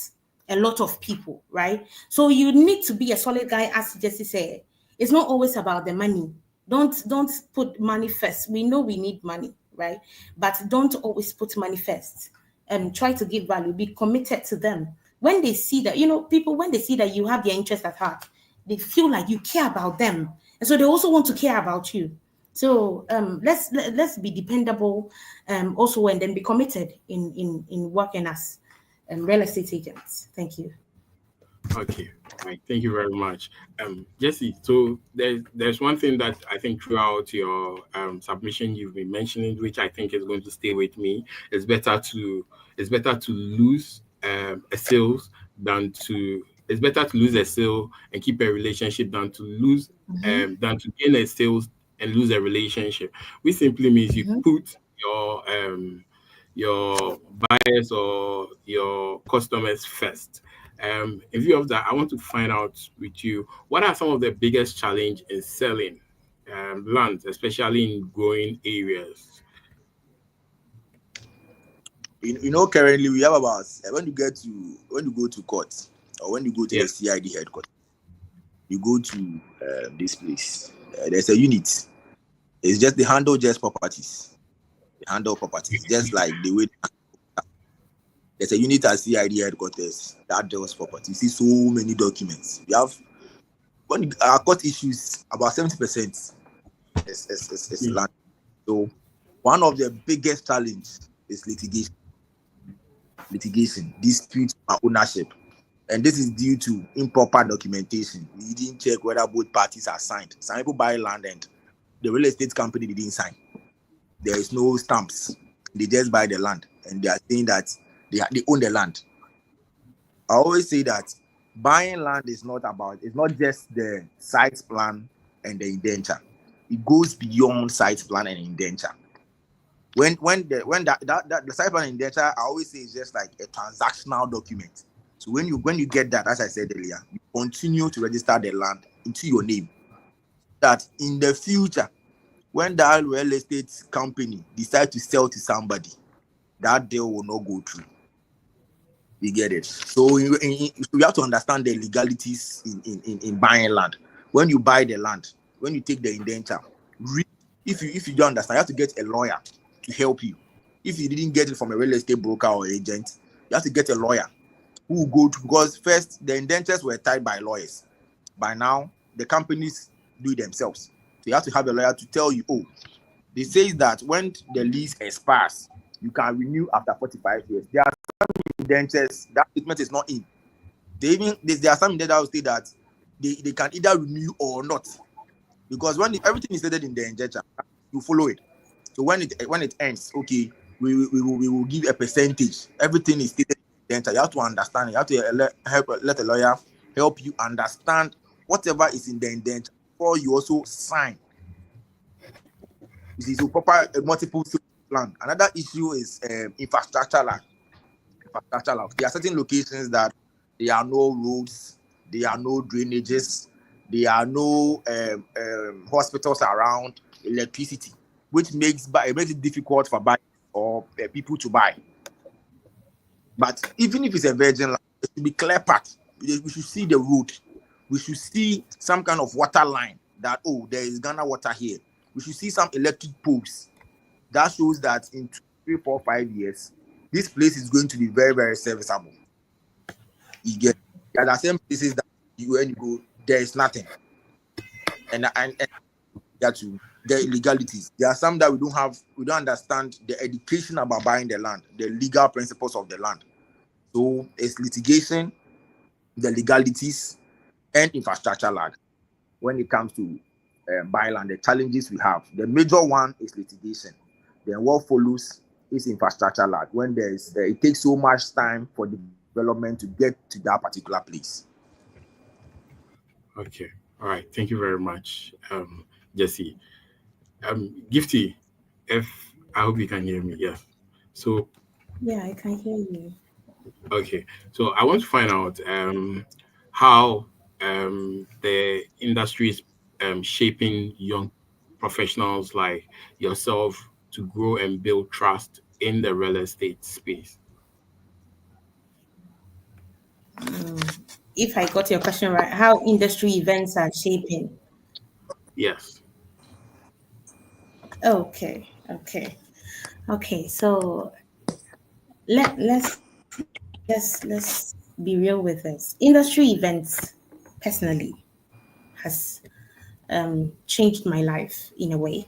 of people, right? So you need to be a solid guy, as Jesse said. It's not always about the money. Don't put money first. We know we need money, right? But don't always put money first. Try to give value. Be committed to them. When they see that, people, when they see that you have their interest at heart, they feel like you care about them. And so they also want to care about you. So let's be dependable also, and then be committed in working as real estate agents. Thank you. Okay, right. Thank you very much, Jesse. So there's one thing that I think throughout your submission you've been mentioning, which I think is going to stay with me. It's better to lose a sales than to. It's better to lose a sale and keep a relationship than to lose than to gain a sales and lose a relationship. Which simply means you put your buyers or your customers first. In view of that, I want to find out with you, what are some of the biggest challenge in selling land, especially in growing areas? Currently we have about, when you go to court, or when you go to the CID headquarters, you go to this place. There's a unit. It's just they handle just properties. They handle properties just like the way. There's a unit at CID headquarters that deals property. You see so many documents. We have, when our court issues, about 70% is land. So one of the biggest challenges is litigation, dispute ownership. And this is due to improper documentation. We didn't check whether both parties are signed. Some people buy land and the real estate company didn't sign. There is no stamps. They just buy the land and they are saying that they own the land. I always say that buying land is not just the site plan and the indenture. It goes beyond site plan and indenture. When the site plan and indenture, I always say, is just like a transactional document. So when you get that, as I said earlier, you continue to register the land into your name. That in the future, when that real estate company decides to sell to somebody, that deal will not go through. You get it? So you have to understand the legalities in buying land. When you buy the land, when you take the indenture, if you don't understand, you have to get a lawyer to help you. If you didn't get it from a real estate broker or agent, you have to get a lawyer who will go to, because first the indentures were tied by lawyers. By now, the companies do it themselves. So you have to have a lawyer to tell you, oh, they say that when the lease expires, you can renew after 45 years. There are indentures, that statement is not in. There are some indentures that will say that they can either renew or not, because when everything is stated in the indenture, you follow it. So when it ends, okay, we will give a percentage. Everything is stated in the indenture. You have to understand. You have to let a lawyer help you understand whatever is in the indenture before you also sign. This is a proper multiple plan. Another issue is infrastructure law. There are certain locations that there are no roads, there are no drainages, there are no hospitals around, electricity, which makes it difficult for buyers or people to buy. But even if it's a virgin land, it should be clear path. We should see the road. We should see some kind of water line that, there is Ghana water here. We should see some electric poles. That shows that in 2, 3, 4, 5 years, this place is going to be very, very serviceable. There are some places that when you go, there is nothing. And to the illegalities. There are some that we don't understand the education about buying the land, the legal principles of the land. So it's litigation, the legalities, and infrastructure lag. When it comes to buying land, the challenges we have, the major one is litigation. Then what follows is infrastructure lag. When it takes so much time for development to get to that particular place. Okay. All right. Thank you very much, Jesse. Gifty, I hope you can hear me. Yeah. So. Yeah, I can hear you. Okay. So I want to find out how the industry is shaping young professionals like yourself to grow and build trust in the real estate space. If I got your question right, how industry events are shaping? Yes. Okay. So let's be real with this. Industry events, personally, has changed my life in a way.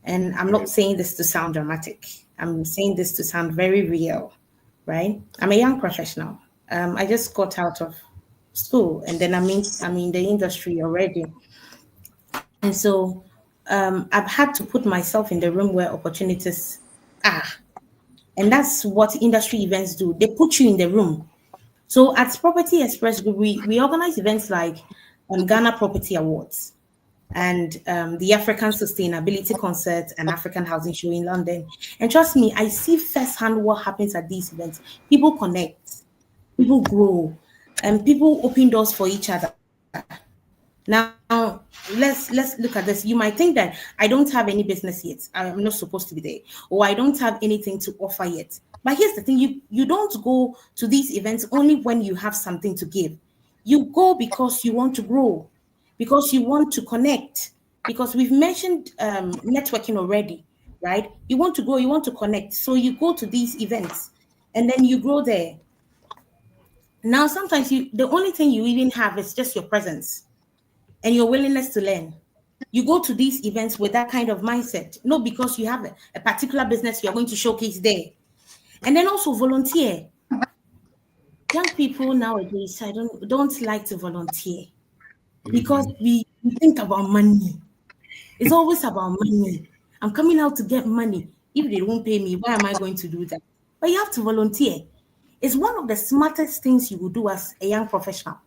And I'm not saying this to sound dramatic. I'm saying this to sound very real, right? I'm a young professional. I just got out of school, and then I'm in the industry already. And so I've had to put myself in the room where opportunities are. And that's what industry events do. They put you in the room. So at Property Express Group, we organize events like Ghana Property Awards and the African Sustainability Concert and African Housing Show in London. And trust me, I see firsthand what happens at these events. People connect, people grow, and people open doors for each other. Now, let's look at this. You might think that I don't have any business yet. I'm not supposed to be there, or I don't have anything to offer yet. But here's the thing: you don't go to these events only when you have something to give. You go because you want to grow, because you want to connect. Because we've mentioned networking already, right? You want to grow, you want to connect. So you go to these events, and then you grow there. Now, sometimes the only thing you even have is just your presence and your willingness to learn. You go to these events with that kind of mindset, not because you have a particular business you're going to showcase there. And then also volunteer. Young people nowadays, I don't like to volunteer because we think about money. It's always about money. I'm coming out to get money. If they won't pay me, why am I going to do that? But you have to volunteer. It's one of the smartest things you will do as a young professional.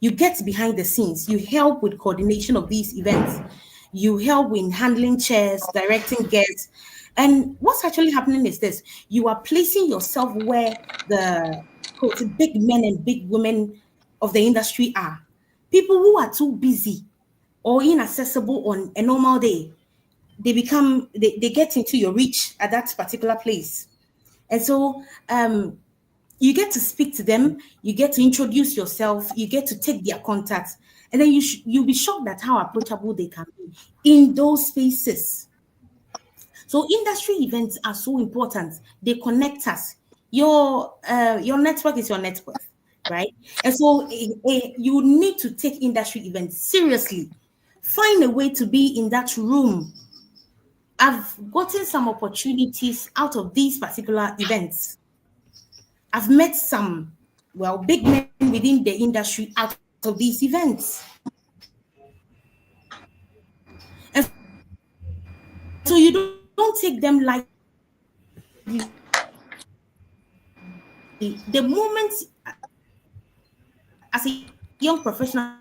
You get behind the scenes. You help with coordination of these events. You help in handling chairs, directing guests. And what's actually happening is this. You are placing yourself where the big men and big women of the industry are. People who are too busy or inaccessible on a normal day, they get into your reach at that particular place. And so you get to speak to them, you get to introduce yourself, you get to take their contacts, and then you'll be shocked at how approachable they can be in those spaces. So industry events are so important. They connect us. Your network is your net worth, right? And so you need to take industry events seriously. Find a way to be in that room. I've gotten some opportunities out of these particular events. I've met some, big men within the industry out of these events. And so you don't take them like the moment as a young professional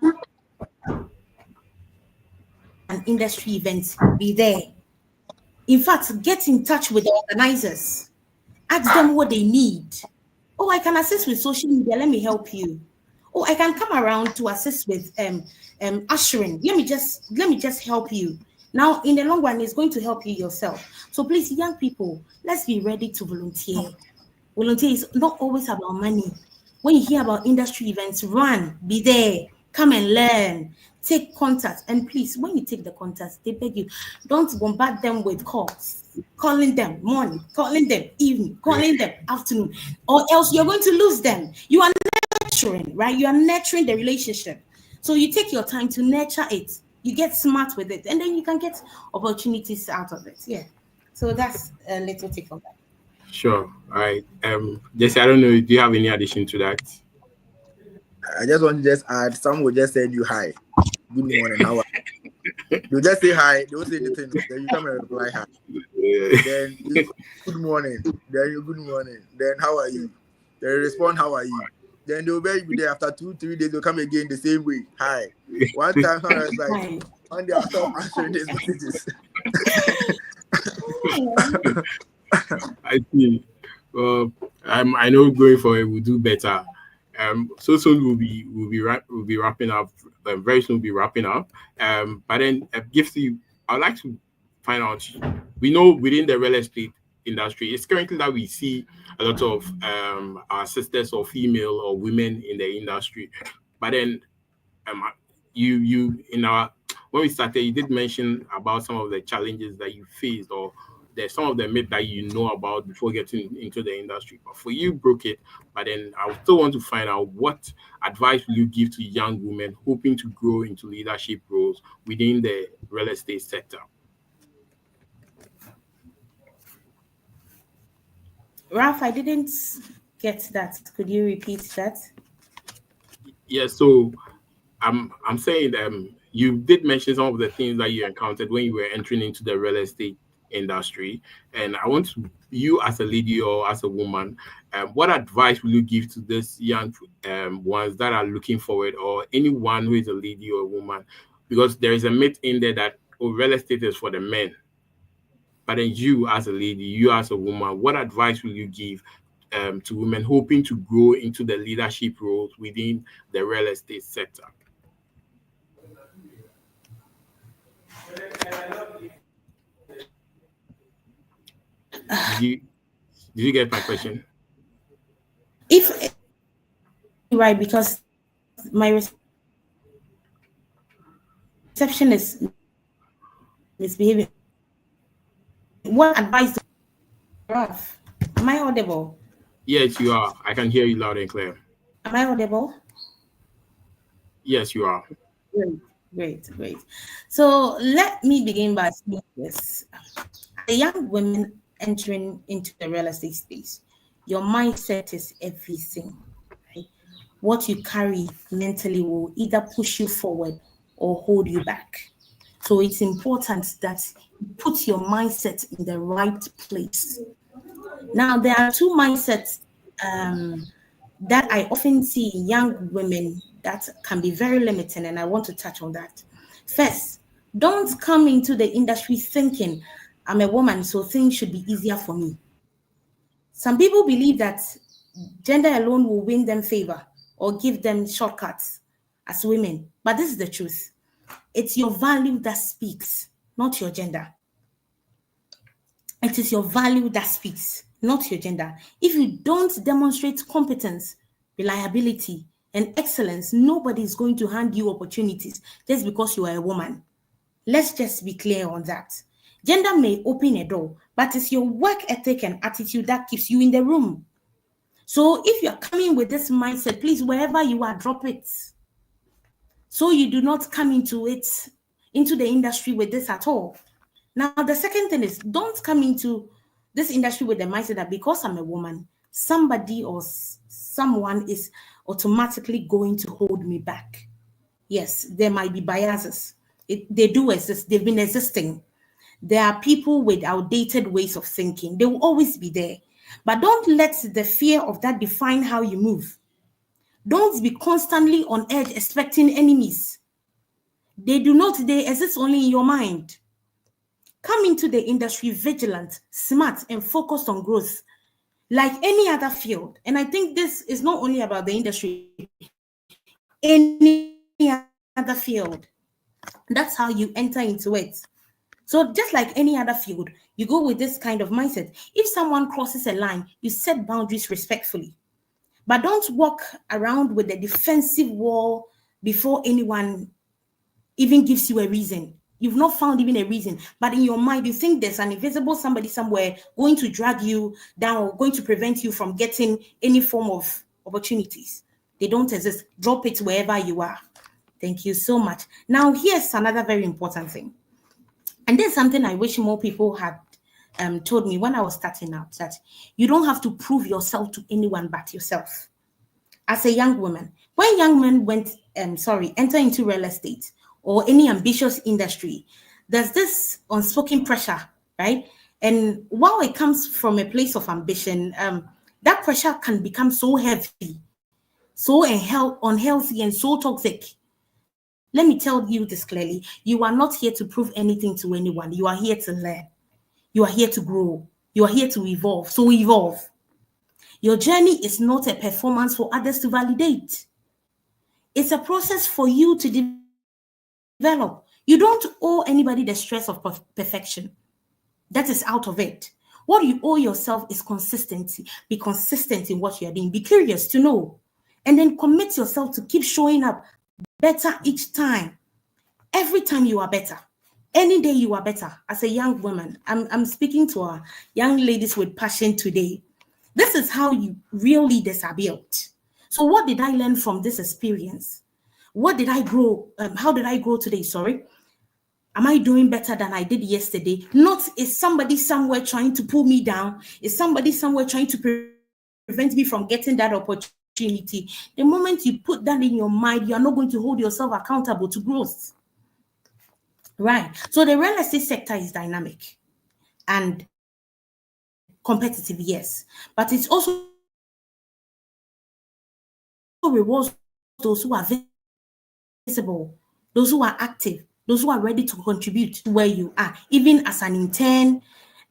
and industry events, be there. In fact, get in touch with the organizers. Ask them what they need. Oh, I can assist with social media. Let me help you. Oh, I can come around to assist with ushering. Let me just help you. Now, in the long run, it's going to help you yourself. So please, young people, let's be ready to volunteer. Volunteer is not always about money. When you hear about industry events, run, be there, come and learn, take contact. And please, when you take the contacts, they beg you, don't bombard them with calls. Calling them morning, calling them evening, calling them afternoon, or else you're going to lose them. You are nurturing, right? You are nurturing the relationship. So you take your time to nurture it. You get smart with it, and then you can get opportunities out of it. Yeah. So that's a little take on that. Sure. All right. Jesse, I don't know. Do you have any addition to that? I just want to just add, some will just send you hi. Good morning, how are you? You just say hi, they don't say anything, then you come and reply hi. Then you, good morning, then you good morning, then how are you? Then you respond, how are you? Then they'll be there after 2-3 days, they'll come again the same way. Hi. One time I was like, one day I'll stop answering these messages. I see. I know going forward we'll do better. So soon we'll be wrapping up. Very soon we'll be wrapping up. But then Gifty, I'd like to find out. We know within the real estate industry, it's currently that we see a lot of our sisters or female or women in the industry. But then you in our when we started, you did mention about some of the challenges that you faced, or there's some of the myths that you know about before getting into the industry. But for you, broke it. But then I still want to find out, what advice will you give to young women hoping to grow into leadership roles within the real estate sector? Ralph, I didn't get that. Could you repeat that? Yeah, so I'm saying you did mention some of the things that you encountered when you were entering into the real estate industry, and I want you as a lady or as a woman, what advice will you give to these young ones that are looking forward, or anyone who is a lady or a woman? Because there is a myth in there that real estate is for the men, but then you as a lady, you as a woman, what advice will you give to women hoping to grow into the leadership roles within the real estate sector? Did you get my question? If right, because my reception is misbehaving. What advice, Ralph? Am I audible? Yes, you are. I can hear you loud and clear. Am I audible? Yes, you are. Great. So let me begin by saying this. The young women entering into the real estate space, your mindset is everything. Right? What you carry mentally will either push you forward or hold you back. So it's important that you put your mindset in the right place. Now, there are two mindsets that I often see in young women that can be very limiting, and I want to touch on that. First, don't come into the industry thinking, I'm a woman, so things should be easier for me. Some people believe that gender alone will win them favor or give them shortcuts as women, but this is the truth. It's your value that speaks, not your gender. It is your value that speaks, not your gender. If you don't demonstrate competence, reliability, and excellence, nobody is going to hand you opportunities just because you are a woman. Let's just be clear on that. Gender may open a door, but it's your work ethic and attitude that keeps you in the room. So if you're coming with this mindset, please, wherever you are, drop it. So you do not come into the industry with this at all. Now, the second thing is, don't come into this industry with the mindset that because I'm a woman, somebody or someone is automatically going to hold me back. Yes, there might be biases. They do exist. They've been existing. There are people with outdated ways of thinking. They will always be there. But don't let the fear of that define how you move. Don't be constantly on edge expecting enemies. They exist only in your mind. Come into the industry vigilant, smart, and focused on growth, like any other field. And I think this is not only about the industry, any other field. That's how you enter into it. So just like any other field, you go with this kind of mindset. If someone crosses a line, you set boundaries respectfully. But don't walk around with a defensive wall before anyone even gives you a reason. You've not found even a reason, but in your mind, you think there's an invisible somebody somewhere going to drag you down or going to prevent you from getting any form of opportunities. They don't exist. Drop it wherever you are. Thank you so much. Now, here's another very important thing. And there's something I wish more people had told me when I was starting out, that you don't have to prove yourself to anyone but yourself. As a young woman, when young men enter into real estate or any ambitious industry, there's this unspoken pressure, right? And while it comes from a place of ambition, that pressure can become so heavy, so unhealthy, and so toxic. Let me tell you this clearly. You are not here to prove anything to anyone. You are here to learn. You are here to grow. You are here to evolve. So evolve. Your journey is not a performance for others to validate. It's a process for you to develop. You don't owe anybody the stress of perfection. That is out of it. What you owe yourself is consistency. Be consistent in what you're doing. Be curious to know. And then commit yourself to keep showing up better each time. Every time you are better. Any day you are better. As a young woman, I'm speaking to our young ladies with passion today. This is how real leaders are built. So what did I learn from this experience? What did I grow? How did I grow today? Sorry. Am I doing better than I did yesterday? Not is somebody somewhere trying to pull me down. Is somebody somewhere trying to prevent me from getting that opportunity. The moment you put that in your mind, you are not going to hold yourself accountable to growth. Right. So the real estate sector is dynamic and competitive, yes, but it's also rewards those who are visible, those who are active, those who are ready to contribute to where you are, even as an intern,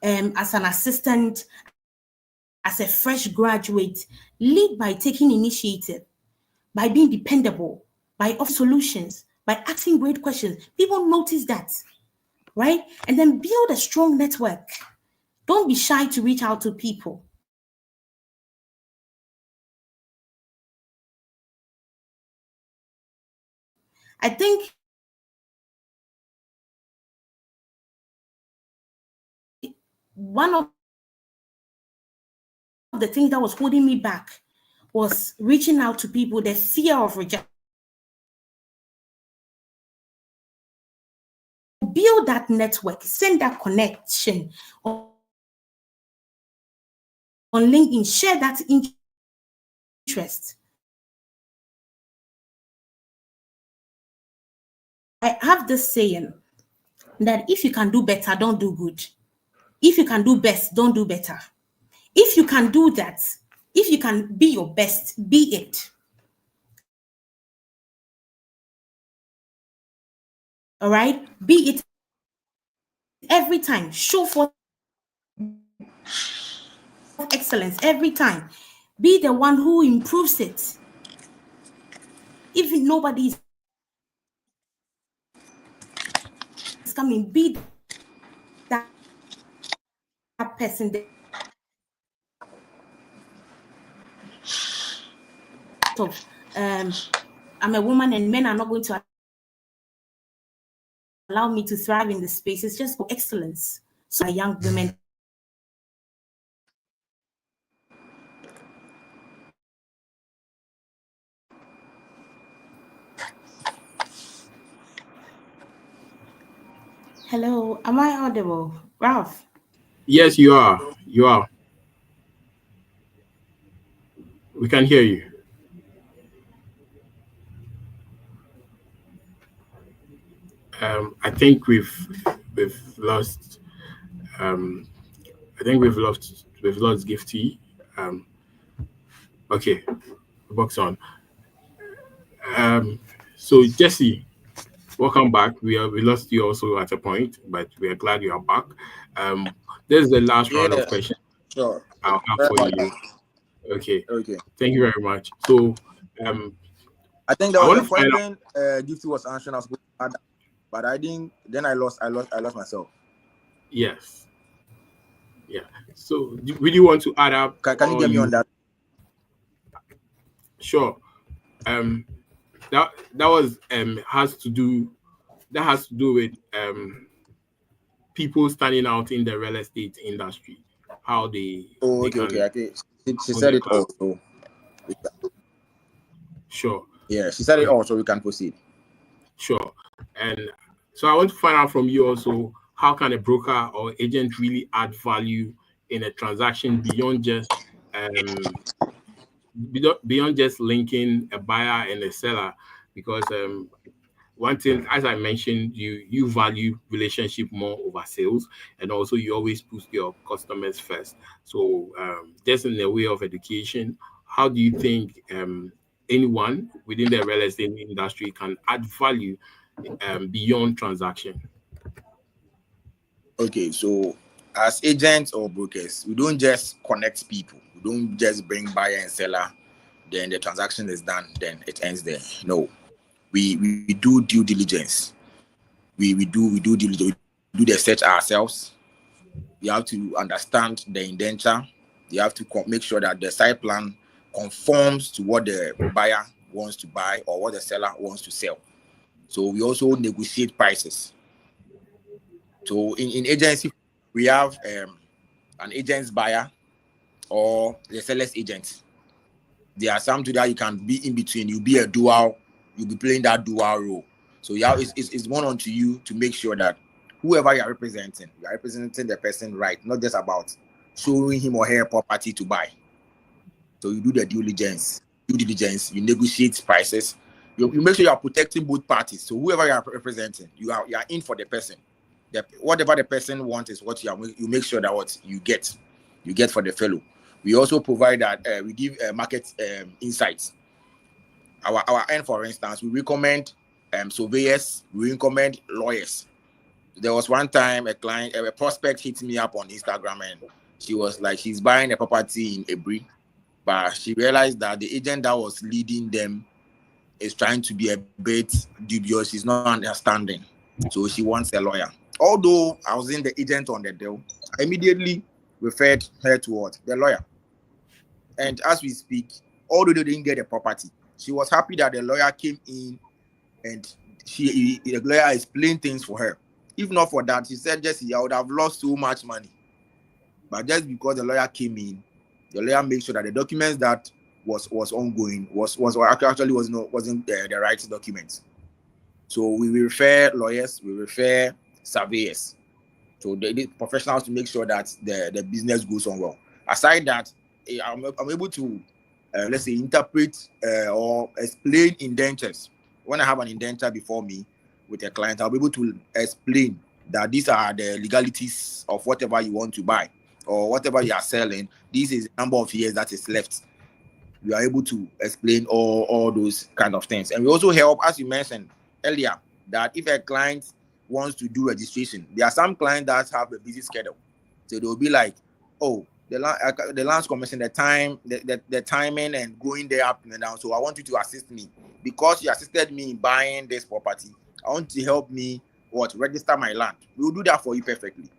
as an assistant, as a fresh graduate. Lead by taking initiative, by being dependable, by offering solutions, by asking great questions. People notice that, right? And then build a strong network. Don't be shy to reach out to people. I think one of the things that was holding me back was reaching out to people, the fear of rejection. Build that network, send that connection on LinkedIn, share that interest. I have this saying that if you can do better, don't do good. If you can do best, don't do better. If you can do that, if you can be your best, be it. All right? Be it every time. Show for excellence every time. Be the one who improves it. If nobody is coming, be that person. I'm a woman and men are not going to allow me to thrive in this space. It's just for excellence. So young women. Hello, am I audible? Ralph? Yes, you are. You are. We can hear you. I think we've lost. I think we've lost Gifty. Okay, box on. So Jesse, welcome back. We lost you also at a point, but we are glad you are back. This is the last round of questions Sure. I'll have for you. Okay. Okay. Thank you very much. So I think there was a question Gifty was answering us, but I didn't. Then I lost myself. Yes. Yeah. So would you want to add up? Can you get me on that? Sure. That was has to do with people standing out in the real estate industry, how they. Okay. She said it also. Sure. Yeah, she said it also. We can proceed. Sure. And so I want to find out from you also, how can a broker or agent really add value in a transaction beyond just linking a buyer and a seller? Because one thing, as I mentioned, you value relationship more over sales, and also you always put your customers first. So just in the way of education, how do you think anyone within the real estate industry can add value beyond transaction? Okay, so as agents or brokers, we don't just connect people. We don't just bring buyer and seller, then the transaction is done, then it ends there. No, we do due diligence. We do due diligence. We do the search ourselves. You have to understand the indenture. You have to make sure that the site plan conforms to what the buyer wants to buy or what the seller wants to sell. So we also negotiate prices. So in agency, we have an agent's buyer or the seller's agent. There are some to that you can be in between. You'll be a dual. You'll be playing that dual role. So it's one on to you to make sure that whoever you are representing the person right, not just about showing him or her property to buy. So you do the due diligence, you negotiate prices, you make sure you are protecting both parties. So whoever you are representing, you are in for the person. Whatever the person wants is what you make sure that what you get for the fellow. We also provide that we give market insights. Our end, for instance, we recommend surveyors, we recommend lawyers. There was one time a prospect hit me up on Instagram, and she was like, she's buying a property in Ebri, but she realized that the agent that was leading them is trying to be a bit dubious. She's not understanding, so she wants a lawyer. Although I was in the agent on the deal, I immediately referred her towards the lawyer. And as we speak, although they didn't get the property, she was happy that the lawyer came in and the lawyer explained things for her. If not for that, she said, Jesse, I would have lost so much money. But just because the lawyer came in, the lawyer made sure that the documents that was ongoing wasn't the right documents. So we refer lawyers, we refer surveyors, so the professionals to make sure that the business goes on well. Aside that, I'm able to let's say interpret or explain indentures. When I have an indenture before me with a client, I'll be able to explain that these are the legalities of whatever you want to buy or whatever you are selling. This is the number of years that is left. We are able to explain all those kind of things. And we also help, as you mentioned earlier, that if a client wants to do registration, there are some clients that have a busy schedule. So they'll be like, oh, the lands commission, the timing and going there up and down. So I want you to assist me. Because you assisted me in buying this property, I want you to help me register my land. We'll do that for you perfectly.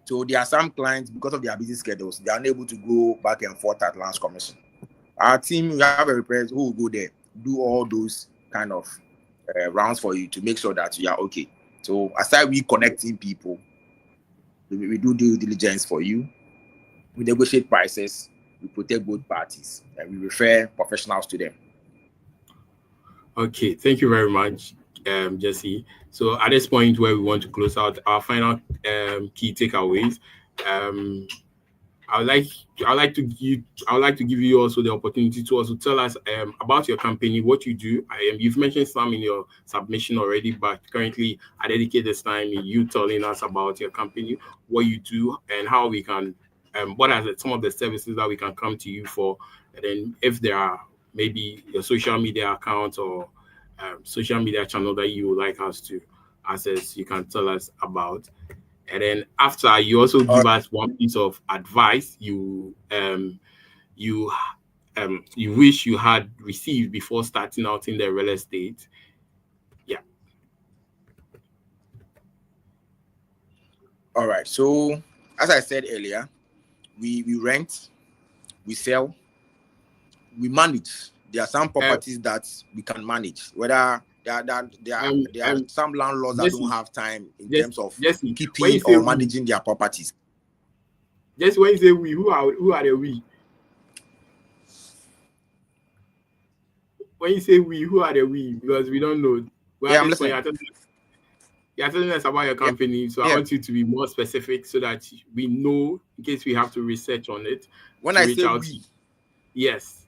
So there are some clients, because of their busy schedules, they are unable to go back and forth at lands commission. Our team, we have a representative who will go there, do all those kind of rounds for you to make sure that you are okay. So aside we connecting people, we do due diligence for you. We negotiate prices, we protect both parties, and we refer professionals to them. Okay, thank you very much, Jesse. So at this point where we want to close out, our final key takeaways. I would like to give you also the opportunity to also tell us about your company, what you do. You've mentioned some in your submission already, but currently I dedicate this time in you telling us about your company, what you do, and how we can, what are some of the services that we can come to you for, and then if there are maybe your social media accounts or social media channel that you would like us to access, you can tell us about. And then after, you also give us one piece of advice you wish you had received before starting out in the real estate. Yeah. All right. So as I said earlier, we rent, we sell, we manage. There are some properties that we can manage. Whether there are some landlords that don't have time in terms of keeping or managing their properties. Just when you say we, who are the we? When you say we, who are the we? Because we don't know. Well, I'm listening. You're telling us about your company, so I want you to be more specific so that we know in case we have to research on it. When I say we, yes.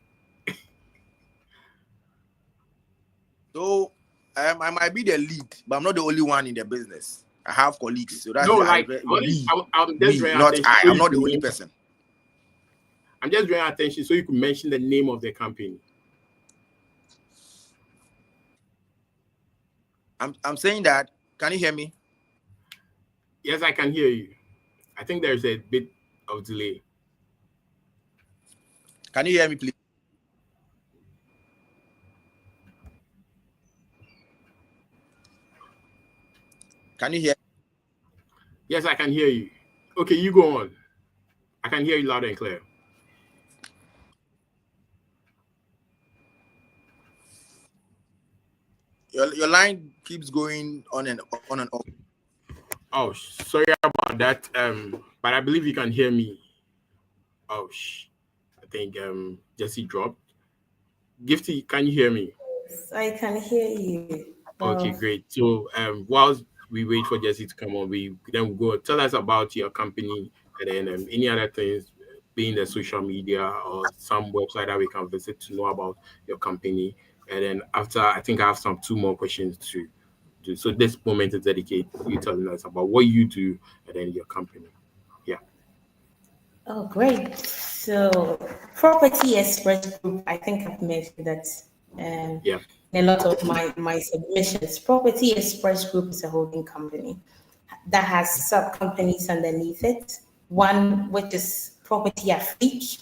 So I might be the lead, but I'm not the only one in the business. I have colleagues, so that's no, like I'm not the only person. I'm just drawing attention so you can mention the name of the company. I'm saying that. Can you hear me? Yes, I can hear you. I think there's a bit of delay. Can you hear me, please? Can you hear? Yes, I can hear you. Okay, you go on. I can hear you loud and clear. Your line keeps going on and off. Oh, sorry about that. But I believe you can hear me. Oh, I think Jesse dropped. Gifty, can you hear me? Yes, I can hear you. Okay, great. So whilst we wait for Jesse to come on, we'll go tell us about your company and then any other things, being the social media or some website that we can visit to know about your company. And then after, I think I have two more questions to do. So this moment is dedicated to you telling us about what you do and then your company. Yeah. Oh, great. So Property Express Group, I think I've mentioned that in a lot of my submissions. Property Express Group is a holding company that has sub-companies underneath it. One which is Property Afrique.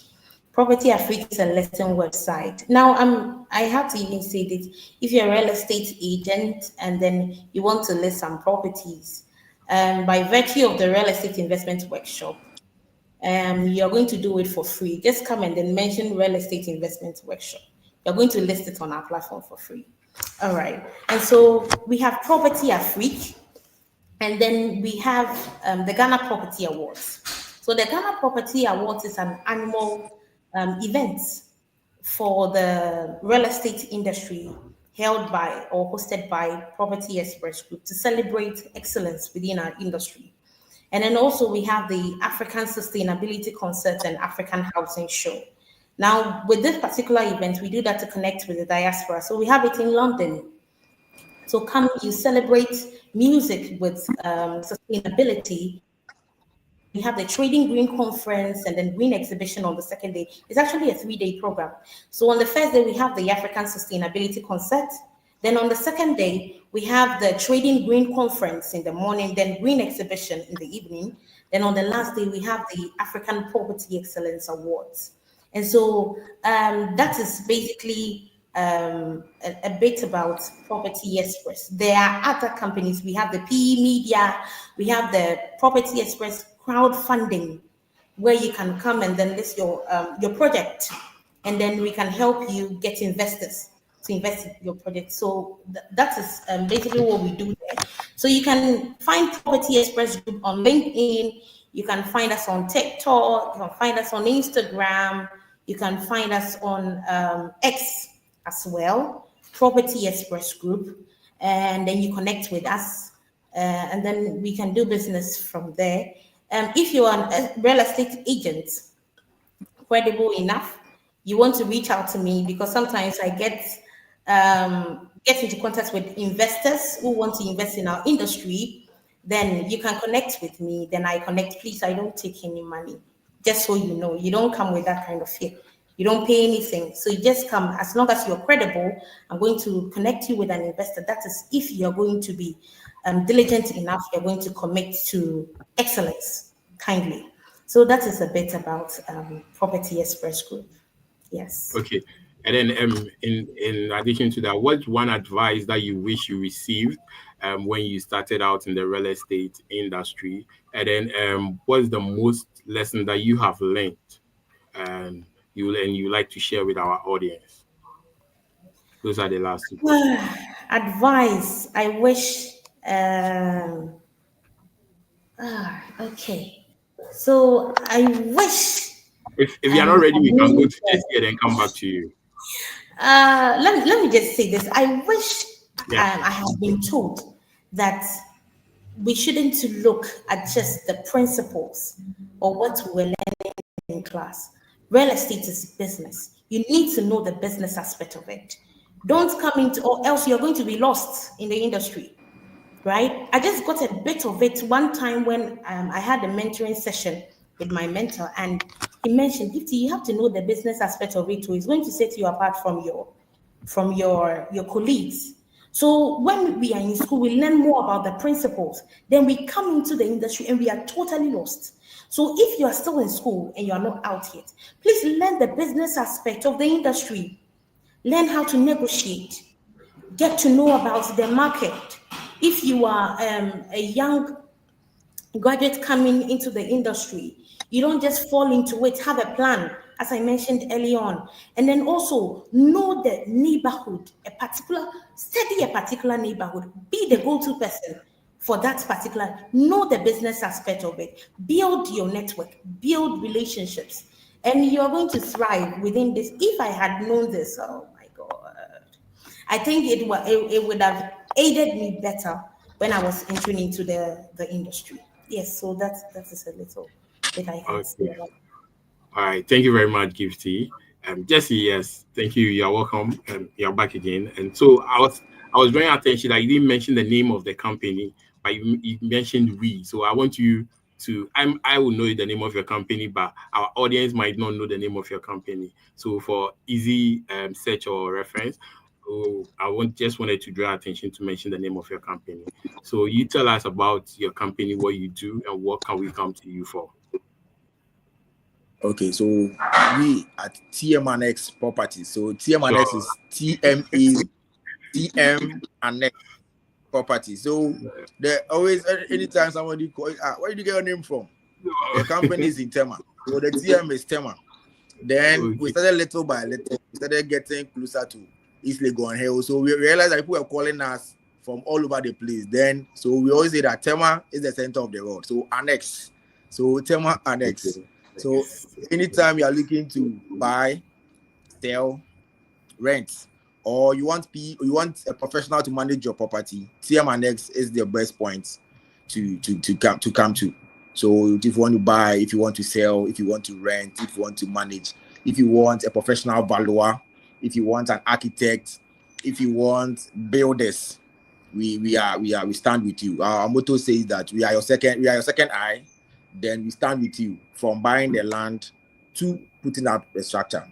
Property Afrique is a listing website. Now, I have to even say that if you're a real estate agent and then you want to list some properties, by virtue of the real estate investment workshop, you're going to do it for free. Just come and then mention real estate investment workshop. You're going to list it on our platform for free. All right. And so we have Property Afrique, and then we have the Ghana Property Awards. So the Ghana Property Awards is an annual event for the real estate industry held by or hosted by Property Express Group to celebrate excellence within our industry. And then also we have the African Sustainability Concert and African Housing Show. Now, with this particular event, we do that to connect with the diaspora. So we have it in London. So come, you celebrate music with sustainability. We have the Trading Green Conference and then Green Exhibition on the second day. It's actually a 3-day program. So on the first day, we have the African Sustainability Concert. Then on the second day, we have the Trading Green Conference in the morning, then Green Exhibition in the evening. Then on the last day, we have the African Property Excellence Awards. And so that is basically a bit about Property Express. There are other companies. We have the PE Media, we have the Property Express crowdfunding, where you can come and then list your project, and then we can help you get investors to invest in your project. So that is basically what we do there. So you can find Property Express Group on LinkedIn. You can find us on TikTok. You can find us on Instagram. You can find us on X as well, Property Express Group. And then you connect with us, and then we can do business from there. If you are a real estate agent credible enough, you want to reach out to me, because sometimes I get into contact with investors who want to invest in our industry, then you can connect with me. Then I connect. Please, I don't take any money. Just so you know, you don't come with that kind of fear. You don't pay anything. So you just come. As long as you're credible, I'm going to connect you with an investor. That is if you're going to be diligent enough, you're going to commit to excellence kindly. So that is a bit about Property Express Group. Yes. Okay. And then in addition to that, what's one advice that you wish you received when you started out in the real estate industry? And then what's the most lesson that you have learned you like to share with our audience? Those are the last two. Advice. I wish. Okay. So I wish. If you are not ready, we can go to Jessie and then come back to you. Let me just say this. I wish I have been told that we shouldn't look at just the principles or what we're learning in class. Real estate is business. You need to know the business aspect of it. Don't come into, or else you're going to be lost in the industry, right? I just got a bit of it one time when I had a mentoring session with my mentor, and he mentioned, Gifty, you have to know the business aspect of it too. It's going to set you apart from your colleagues. So when we are in school, we learn more about the principles. Then we come into the industry and we are totally lost. So if you are still in school and you are not out yet, please learn the business aspect of the industry. Learn how to negotiate. Get to know about the market. If you are a young graduate coming into the industry, you don't just fall into it. Have a plan, as I mentioned early on. And then also know the neighborhood, study a particular neighborhood. Be the go-to person for that particular, know the business aspect of it. Build your network, build relationships, and you're going to thrive within this. If I had known this, oh my God, I think it would have aided me better when I was entering into the industry. Yes, so that is a little bit I can say about. All right, thank you very much, Gifty. Jessie, yes, thank you. You're welcome. You're back again. And so I was drawing attention that you didn't mention the name of the company, but you mentioned we. So I want you to. I will know the name of your company, but our audience might not know the name of your company. So for easy search or reference, just wanted to draw attention to mention the name of your company. So you tell us about your company, what you do, and what can we come to you for? Okay, so we at TM&X Properties. So TM&X is TM Annex Properties. So there always, anytime somebody calls, where did you get your name from? The company is in Tema. So the TM is Tema. Then we started little by little. We started getting closer to East Legon Hill. So we realized that people were calling us from all over the place. Then, so we always say that Tema is the center of the world. So Annex. So Tema Annex. So anytime you are looking to buy, sell, rent, or you want a professional to manage your property, TM&X is the best point to come to. So if you want to buy, if you want to sell, if you want to rent, if you want to manage, if you want a professional valuer, if you want an architect, if you want builders, we stand with you. Our motto says that we are your second eye. Then we stand with you from buying the land to putting up the structure.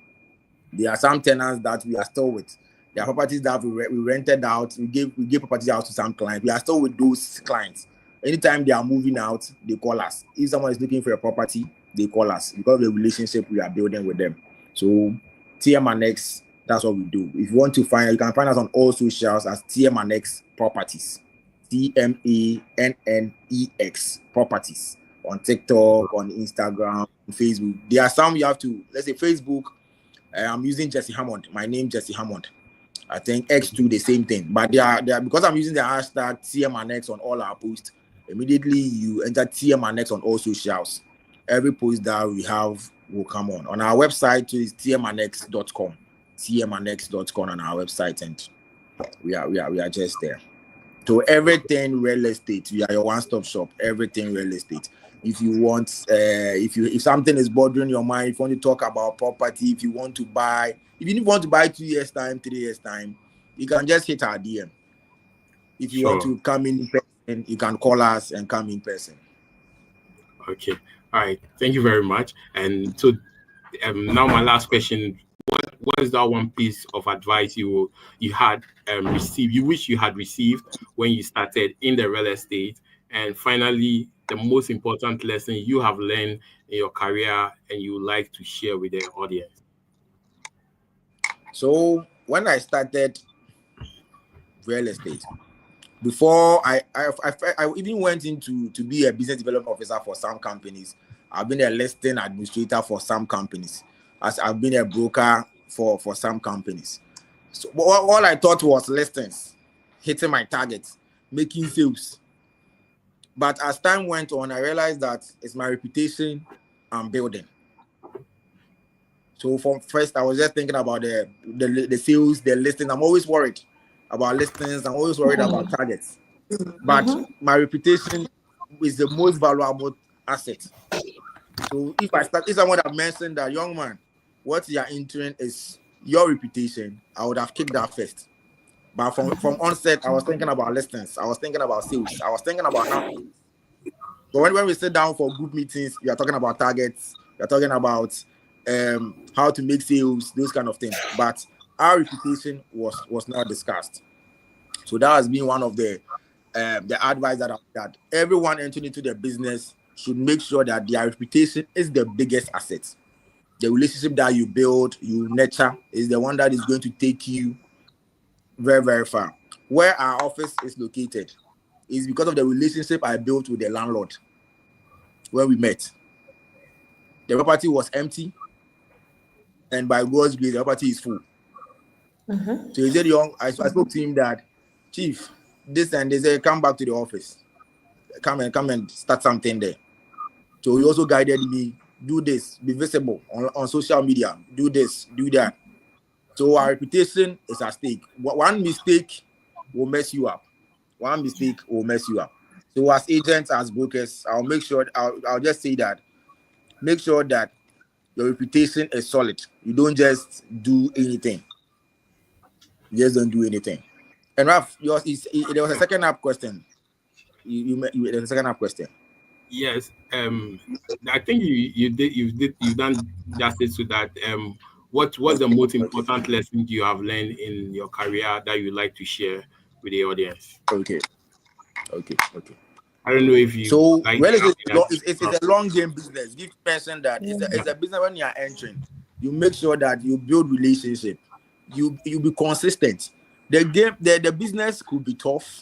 There are some tenants that we are still with. There are properties that we rented out. We gave properties out to some clients. We are still with those clients. Anytime they are moving out, they call us. If someone is looking for a property, they call us because of the relationship we are building with them. So TM&X, that's what we do. If you want to you can find us on all socials as TM&X Properties. TMANNEX Properties. On TikTok, on Instagram, on Facebook. There are some you have to, let's say Facebook, I'm using Jesse Hammond. My name Jesse Hammond. I think X2, the same thing. But they are because I'm using the hashtag TM&X on all our posts, immediately you enter TM&X on all socials. Every post that we have will come on. On our website too is tmnx.com. tmnx.com on our website, and we are just there. So everything real estate, we are your one-stop shop, everything real estate. if you want, if something is bothering your mind, if you want to talk about property, if you want to buy, if you want to buy 2 years time, 3 years time, you can just hit our DM. If you want to come in person, you can call us and come in person. Okay. All right. Thank you very much. And so now my last question: what is that one piece of advice you had received, you wish you had received when you started in the real estate? And finally, the most important lesson you have learned in your career and you would like to share with the audience? So when I started real estate, before I even went into to be a business development officer for some companies. I've been a listing administrator for some companies. As I've been a broker for some companies. So all I thought was listings, hitting my targets, making sales. But as time went on, I realized that it's my reputation I'm building. So from first, I was just thinking about the sales, the listings. I'm always worried about listings. I'm always worried about targets. But my reputation is the most valuable asset. So if someone had mentioned that, young man, what you're entering is your reputation, I would have kicked that first. But from onset, I was thinking about listings. I was thinking about sales. I was thinking about nothing. But when we sit down for group meetings, we are talking about targets. We are talking about how to make sales, those kind of things. But our reputation was not discussed. So that has been one of the advice that everyone entering into the business should make sure that their reputation is the biggest asset. The relationship that you build, you nurture, is the one that is going to take you very, very far. Where our office is located is because of the relationship I built with the landlord when we met. The property was empty, and by God's grace, the property is full. So he said, I spoke to him that, Chief, this and they said, come back to the office. Come and start something there. So he also guided me, do this, be visible on social media, do this, do that. So our reputation is at stake. One mistake will mess you up. One mistake will mess you up. So as agents, as brokers, I'll just say that, make sure that your reputation is solid. You don't just do anything. You just don't do anything. And Raf, there was a second half question. There was a second half question. Yes, I think you've done justice to that. What's the most important lesson you have learned in your career that you'd like to share with the audience? Okay. I don't know if you. So, like, it's a long game business. Give person that it's a business. When you are entering, you make sure that you build relationship. You be consistent. The business could be tough,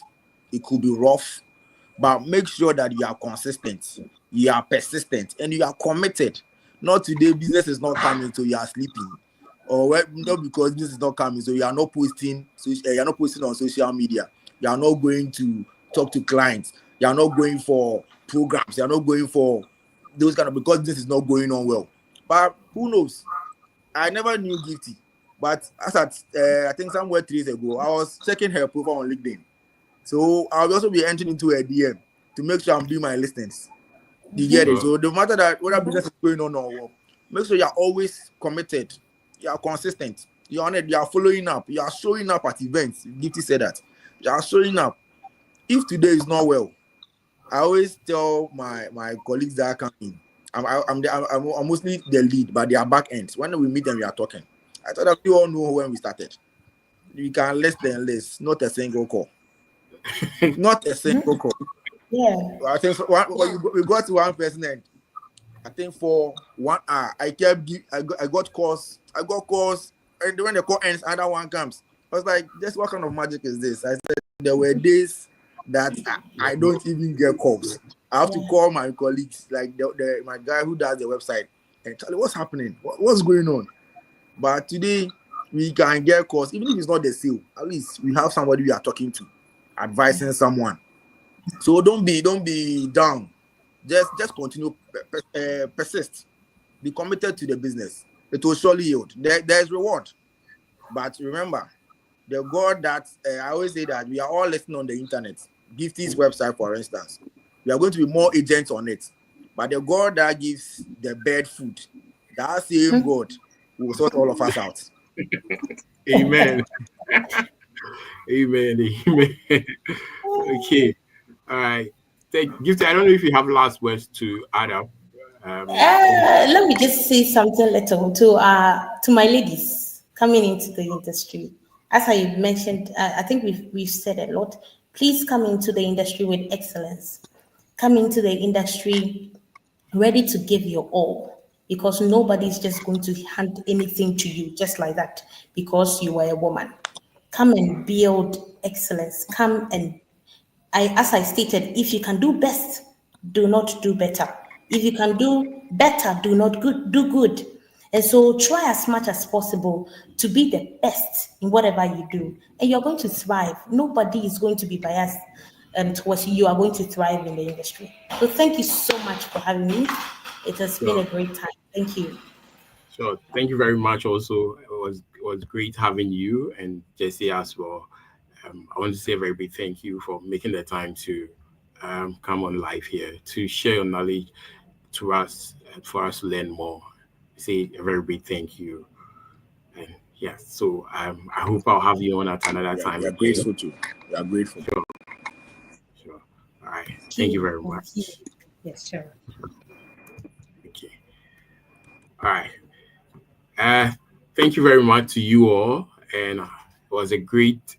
it could be rough, but make sure that you are consistent, you are persistent, and you are committed. Not today, business is not coming, so you are sleeping, or not because business is not coming, so you are not posting. So you are not posting on social media. You are not going to talk to clients. You are not going for programs. You are not going for those kind of, because this is not going on well. But who knows? I never knew Gifty, but as at I think somewhere 3 days ago, I was checking her profile on LinkedIn. So I'll also be entering into a DM to make sure I'm doing my listings. You get it? So no matter that whether business is going on or what, make sure you're always committed, you are consistent, you're on it, you are following up, you are showing up at events. Gifty said that. You are showing up. If today is not well, I always tell my colleagues that are coming, I'm mostly the lead, but they are back ends. When we meet them, we are talking. I thought that we all know when we started. You can less than less, not a single call. Not a single call. Yeah. I think we got to one person, and I think for 1 hour, I got calls, and when the call ends, another one comes. I was like, just what kind of magic is this? I said, there were days that I don't even get calls. I have to call my colleagues, like my guy who does the website, and tell me what's happening, what's going on. But today, we can get calls, even if it's not the sale. At least we have somebody we are talking to, advising someone. So don't be down. Just continue, persist. Be committed to the business. It will surely yield. There's reward. But remember, the God that I always say that we are all listening on the internet. Gifty's website, for instance, we are going to be more agents on it. But the God that gives the bird food, that same God will sort all of us out. Amen. Amen. Amen. Okay. All right. Gifty, I don't know if you have last words to add up. Let me just say something little to my ladies coming into the industry. As I mentioned, I think we've said a lot. Please come into the industry with excellence. Come into the industry ready to give your all, because nobody's just going to hand anything to you just like that because you are a woman. Come and build excellence. Come and as I stated, if you can do best, do not do better. If you can do better, do good. And so try as much as possible to be the best in whatever you do. And you're going to thrive. Nobody is going to be biased towards you. You are going to thrive in the industry. So thank you so much for having me. It has been a great time. Thank you. Sure. Thank you very much. Also, it was great having you and Jesse as well. I want to say a very big thank you for making the time to come on live here to share your knowledge to us, for us to learn more. Say a very big thank you. And yes, so I hope I'll have you on at another time. We are grateful too. We are grateful. Sure. All right. Thank you very much. Yes, sure. Okay. All right. Thank you very much to you all, and it was a great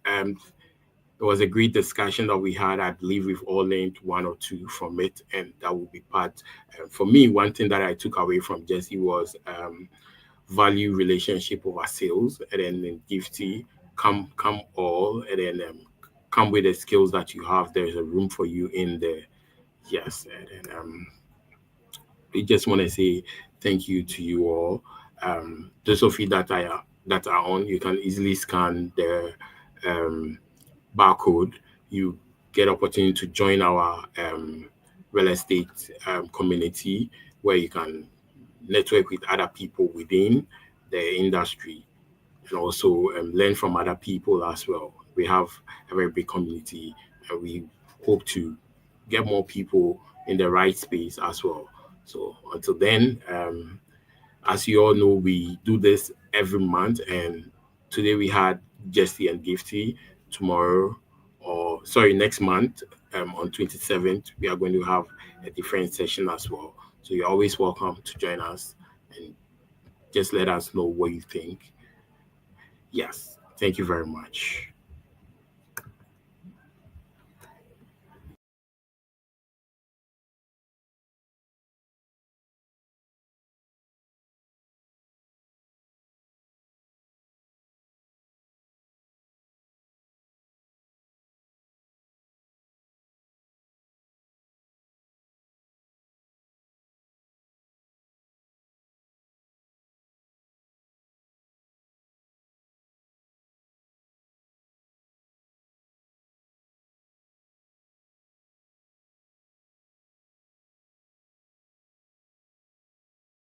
discussion that we had. I believe we've all learned one or two from it, and that will be part. For me, one thing that I took away from Jesse was value relationship over sales, and then Gifty, come all, and then come with the skills that you have. There's a room for you in there. Yes, and then we just want to say thank you to you all. Those of you that are on, you can easily scan the barcode. You get opportunity to join our real estate community, where you can network with other people within the industry and also learn from other people as well. We have a very big community, and we hope to get more people in the right space as well. So until then, as you all know, we do this every month, and today we had Jesse and Gifty. Next month, on 27th, we are going to have a different session as well. So you're always welcome to join us, and just let us know what you think. Yes, thank you very much.